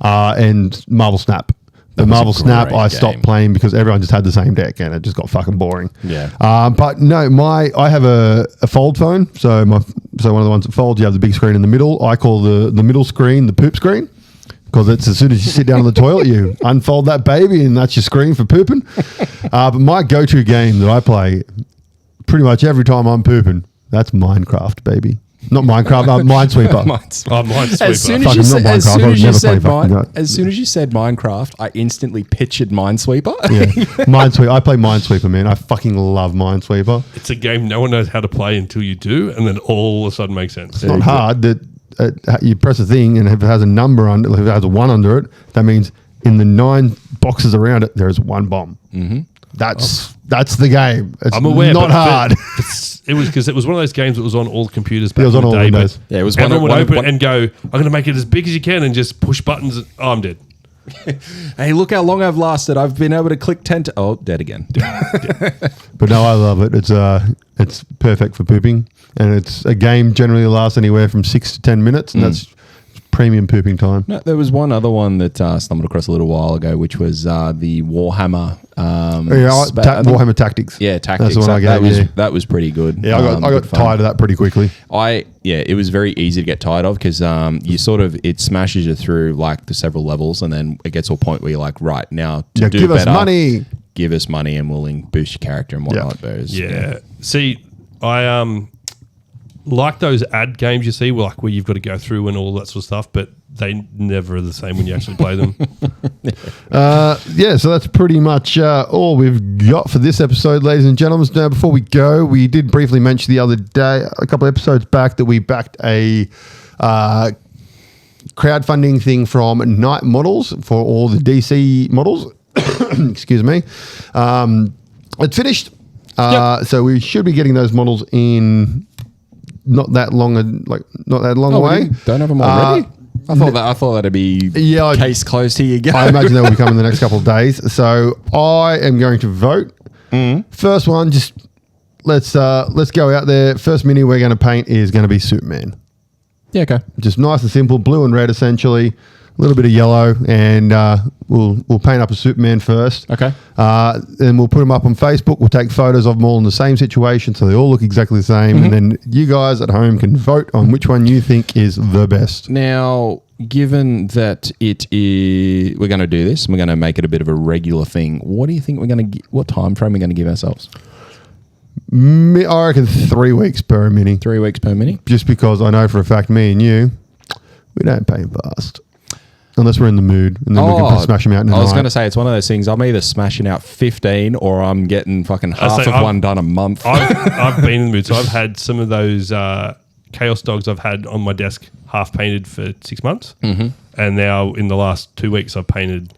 And Marvel Snap. The Marvel Snap I stopped playing because everyone just had the same deck, and it just got fucking boring. Yeah. But no, I have a fold phone. So one of the ones that folds, you have the big screen in the middle. I call the middle screen the poop screen. Because it's as soon as you sit down on the toilet, you unfold that baby and that's your screen for pooping. But my go-to game that I play pretty much every time I'm pooping, that's Minecraft, baby. Not Minecraft, Minesweeper. Minesweeper. As soon as you said Minecraft, I instantly pictured Minesweeper. Yeah, Minesweeper. I play Minesweeper, man. I fucking love Minesweeper. It's a game no one knows how to play until you do, and then all of a sudden makes sense. It's not hard. You press a thing, and if it has a number if it has a 1 under it, that means in the 9 boxes around it, there is 1 bomb. Mm-hmm. That's the game. It's I'm aware, not hard. it was because it was one of those games that was on all computers back It was in on the all day. Windows. But Yeah, it was everyone would one open it and go, I'm going to make it as big as you can and just push buttons. Oh, I'm dead. Hey, look how long I've lasted. I've been able to click 10 to... Oh, dead again. But no, I love it. It's perfect for pooping, and it's a game generally lasts anywhere from 6 to 10 minutes, and that's premium pooping time. No, there was one other one that stumbled across a little while ago, which was the Warhammer. Warhammer Tactics. Yeah, Tactics. That's the one I gave. That was pretty good. Yeah, I got tired of that pretty quickly. It was very easy to get tired of because you it smashes you through like the several levels, and then it gets to a point where you're like, right now to do give better, us money. Give us money, and we'll boost your character and whatnot. Yeah. See, I like those ad games you see, where you've got to go through and all that sort of stuff, but they never are the same when you actually play them. So that's pretty much all we've got for this episode, ladies and gentlemen. Now, before we go, we did briefly mention the other day, a couple of episodes back, that we backed a crowdfunding thing from Night Models for all the DC models. Excuse me. It's finished. So we should be getting those models in not that long away. Don't have them already. I thought that'd be case closed. Here you go. I imagine that will be coming in the next couple of days. So I am going to vote. First one, just let's go out there. First mini we're going to paint is going to be Superman. Yeah, okay. Just nice and simple, blue and red essentially. A little bit of yellow, and we'll paint up a Superman first. Okay. Then we'll put them up on Facebook. We'll take photos of them all in the same situation, so they all look exactly the same. And then you guys at home can vote on which one you think is the best. Now, given that we're going to do this, and we're going to make it a bit of a regular thing. What do you think what time frame we're going to give ourselves? I reckon 3 weeks per mini. 3 weeks per mini. Just because I know for a fact, me and you, we don't paint fast. Unless we're in the mood, and then we can smash them out in a night. I was going to say, it's one of those things, I'm either smashing out 15 or I'm getting fucking half of one done a month. I've been in the mood. So I've had some of those Chaos Dogs I've had on my desk half painted for 6 months. Mm-hmm. And now in the last 2 weeks, I've painted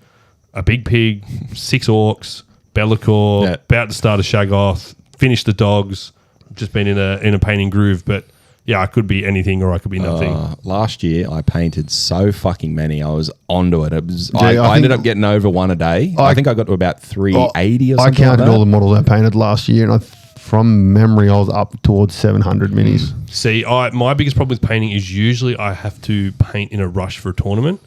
a Big Pig, 6 Orcs, Be'lakor, about to start a Shaggoth, finished the dogs, just been in a painting groove. But yeah, I could be anything or I could be nothing. Last year, I painted so fucking many. I was onto it. I ended up getting over one a day. I think I got to about 380 or something. I counted all the models I painted last year, and from memory, I was up towards 700 minis. See, my biggest problem with painting is usually I have to paint in a rush for a tournament.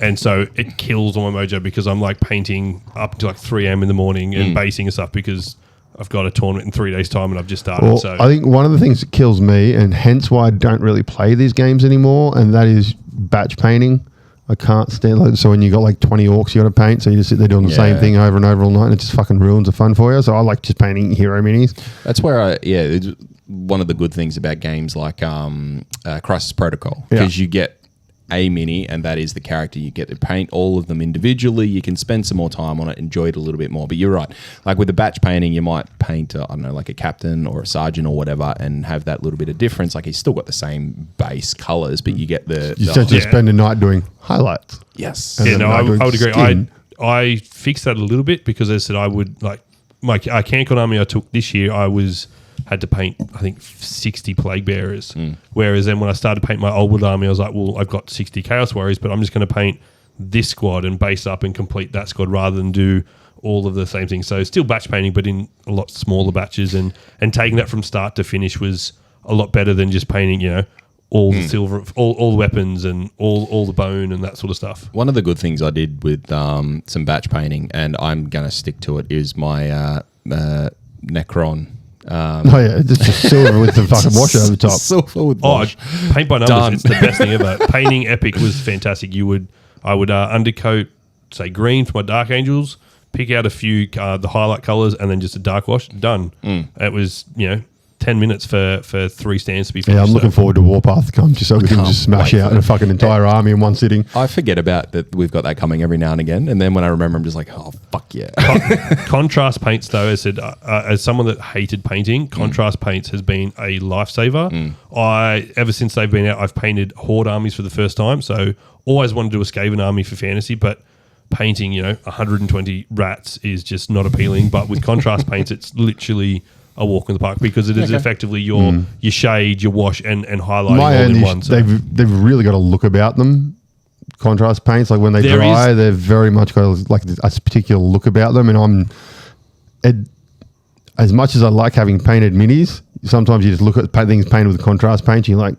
And so it kills all my mojo because I'm like painting up to like 3 a.m. in the morning and basing and stuff because I've got a tournament in 3 days' time and I've just started. Well, so I think one of the things that kills me, and hence why I don't really play these games anymore, and that is batch painting. I can't stand so when you got like 20 orcs you got to paint, so you just sit there doing the same thing over and over all night, and it just fucking ruins the fun for you. So I like just painting hero minis. That's where it's one of the good things about games like Crisis Protocol, because you get a mini, and that is the character. You get to paint all of them individually. You can spend some more time on it, enjoy it a little bit more. But you're right. Like with the batch painting, you might paint, I don't know, like a captain or a sergeant or whatever, and have that little bit of difference. Like he's still got the same base colors, but you get the... You essentially spend a night doing highlights. Yes. Yeah, no, I would agree. I fixed that a little bit because as I said, I would like my Cancon army I took this year, had to paint, I think, 60 Plague Bearers. Whereas then when I started painting my Old Wood army, I was like, well, I've got 60 Chaos Warriors, but I'm just going to paint this squad and base up and complete that squad rather than do all of the same things. So still batch painting, but in a lot smaller batches. And taking that from start to finish was a lot better than just painting, all the silver, all the weapons and all the bone and that sort of stuff. One of the good things I did with some batch painting, and I'm going to stick to it, is my Necron. Just silver with the fucking wash over the top. Silver with wash. Paint by numbers, it's the best thing ever. Painting Epic was fantastic. I would undercoat, say, green for my Dark Angels, pick out a few the highlight colors, and then just a dark wash. Done. It was 10 minutes for 3 stands to be finished. Yeah, I'm looking forward to Warpath to come just so we can just smash out a fucking entire army in one sitting. I forget about that. We've got that coming every now and again, and then when I remember, I'm just like, oh fuck yeah. Contrast paints, though, as I said, as someone that hated painting, contrast paints has been a lifesaver. Ever since they've been out, I've painted Horde armies for the first time. So always wanted to do a Skaven army for fantasy, but painting 120 rats is just not appealing. But with contrast paints, it's literally a walk in the park because it is effectively your shade, your wash, and highlighting My all only in one. So. they've really got to look about them. Contrast paints, like when they dry, they've very much got like a particular look about them. And as much as I like having painted minis, sometimes you just look at things painted with contrast paint, and you're like,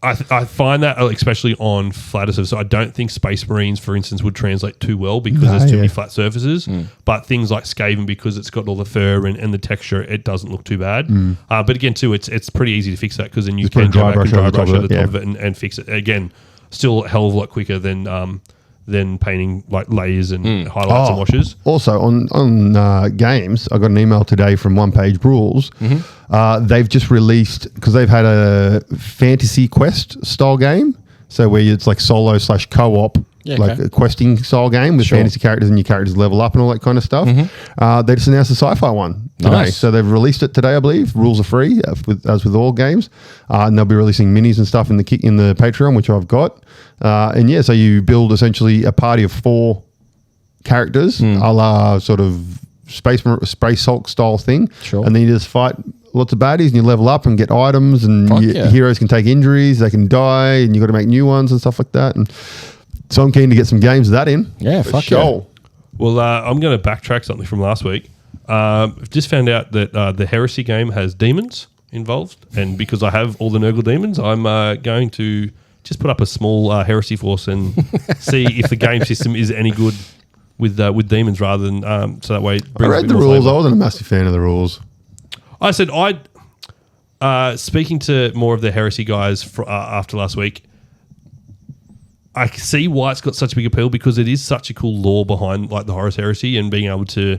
I find that especially on flatter surfaces. I don't think Space Marines, for instance, would translate too well because there's too many flat surfaces. But things like Skaven, because it's got all the fur and the texture, it doesn't look too bad. But again, too, it's pretty easy to fix that because then you can go back and dry brush over the top of it and fix it. Again, still a hell of a lot quicker than painting like layers and highlights and washes. Also, on games, I got an email today from One Page Rules. They've just released, because they've had a Fantasy Quest style game, so where it's like solo / co-op, like a questing style game with fantasy characters and your characters level up and all that kind of stuff. They just announced a sci-fi one today. Nice. So they've released it today, I believe. Rules are free, as with all games. And they'll be releasing minis and stuff in the Patreon, which I've got. So you build essentially a party of 4 characters, a la sort of Space Hulk style thing. Sure. And then you just fight lots of baddies and you level up and get items, and your heroes can take injuries, they can die, and you've got to make new ones and stuff like that. And so I'm keen to get some games of that in. Yeah, for fuck sure. Well, I'm going to backtrack something from last week. I've just found out that the Heresy game has demons involved, and because I have all the Nurgle demons, I'm going to just put up a small Heresy force and see if the game system is any good with demons rather than so that way. It brings I read the rules. I wasn't a massive fan of the rules. I said speaking to more of the Heresy guys after last week, I see why it's got such a big appeal because it is such a cool lore behind like the Horus Heresy, and being able to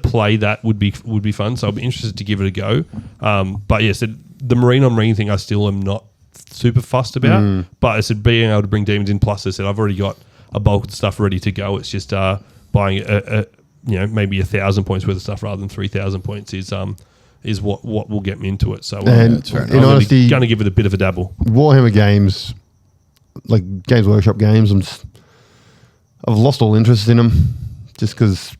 play that would be fun. So I'll be interested to give it a go. But yes, the Marine on Marine thing I still am not super fussed about. But I said being able to bring demons in, plus I said I've already got a bulk of stuff ready to go. It's just buying maybe 1,000 points worth of stuff rather than 3,000 points is what will get me into it. So and in honesty, going to give it a bit of a dabble. Warhammer games, like Games Workshop games, I've lost all interest in them just because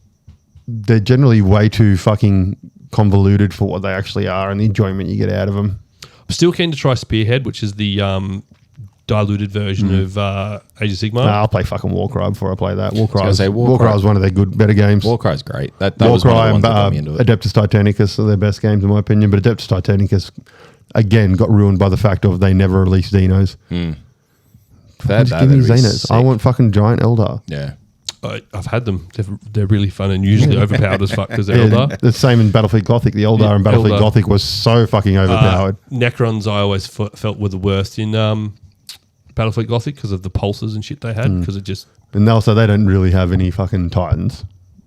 they're generally way too fucking convoluted for what they actually are and the enjoyment you get out of them. I'm still keen to try Spearhead, which is the diluted version of Age of Sigmar. I'll play fucking Warcry before I play that. Warcry is Warcry one of their better games. Warcry's great. That was one of the ones that got me into it. Adeptus Titanicus are their best games in my opinion, but Adeptus Titanicus again got ruined by the fact of they never released Xenos. Just give me Xenos. I want fucking giant Eldar. Yeah. I've had them. They're really fun and usually overpowered as fuck because they're Eldar. The same in Battlefield Gothic. The Eldar in Battlefield Gothic was so fucking overpowered. Necrons I always felt were the worst in Battlefield Gothic because of the pulses and shit they had. Because it just and also they don't really have any fucking Titans.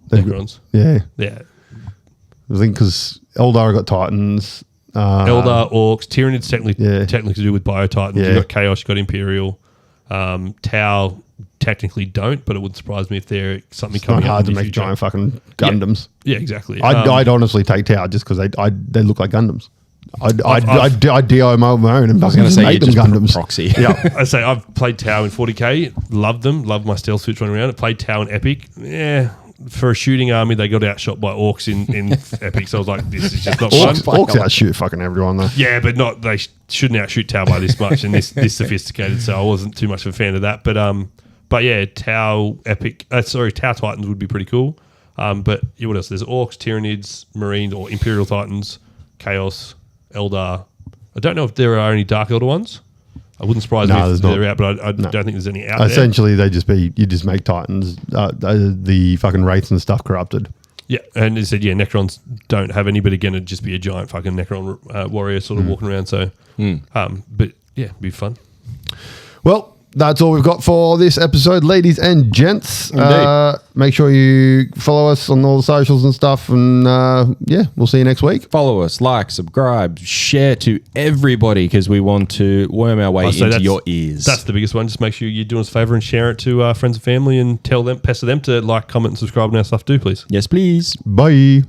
Necrons. Yeah. I think because Eldar got Titans. Eldar, Orcs, Tyranids technically to do with Bio-Titans. You've got Chaos, you've got Imperial. Tau technically don't, but it wouldn't surprise me if they're something it's coming not up hard in to the make future. giant fucking Gundams. Yeah, exactly. I'd honestly take Tau just because they look like Gundams. I'd DIY my own and fucking make them Gundams. Proxy. Yeah, I say I've played Tau in 40k, loved them, loved my stealth suits running around. I played Tau in Epic. Yeah, for a shooting army, they got outshot by Orcs in Epic. So I was like, this is just not fun. Orcs outshoot fucking everyone though. Yeah, but not they shouldn't outshoot Tau by this much and this sophisticated. So I wasn't too much of a fan of that. But yeah, Tau Epic. Tau Titans would be pretty cool. But what else? There's Orcs, Tyranids, Marines, or Imperial Titans, Chaos, Eldar. I don't know if there are any Dark Elder ones. I wouldn't surprise me if they're out, but I don't think there's any out Essentially, they just you just make Titans, the fucking wraiths and stuff corrupted. Yeah, and it said, Necrons don't have any, but again, it'd just be a giant fucking Necron warrior sort of walking around. So, but yeah, it'd be fun. Well, that's all we've got for this episode, ladies and gents. Make sure you follow us on all the socials and stuff. And we'll see you next week. Follow us, like, subscribe, share to everybody because we want to worm our way into your ears. That's the biggest one. Just make sure you do us a favor and share it to friends and family and pester them to like, comment, and subscribe on our stuff too, please. Yes, please. Bye.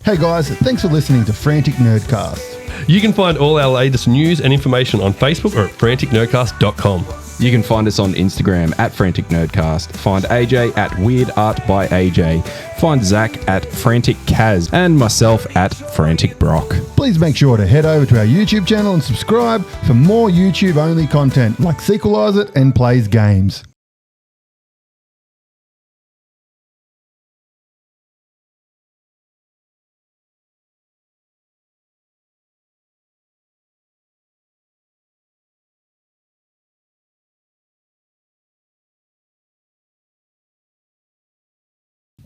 Hey guys, thanks for listening to Frantic Nerdcast. You can find all our latest news and information on Facebook or at franticnerdcast.com. You can find us on Instagram at Frantic Nerdcast. Find AJ at Weird Art by AJ. Find Zach at Frantic Kaz and myself at Frantic Brock. Please make sure to head over to our YouTube channel and subscribe for more YouTube-only content like Sequelize It and Plays Games.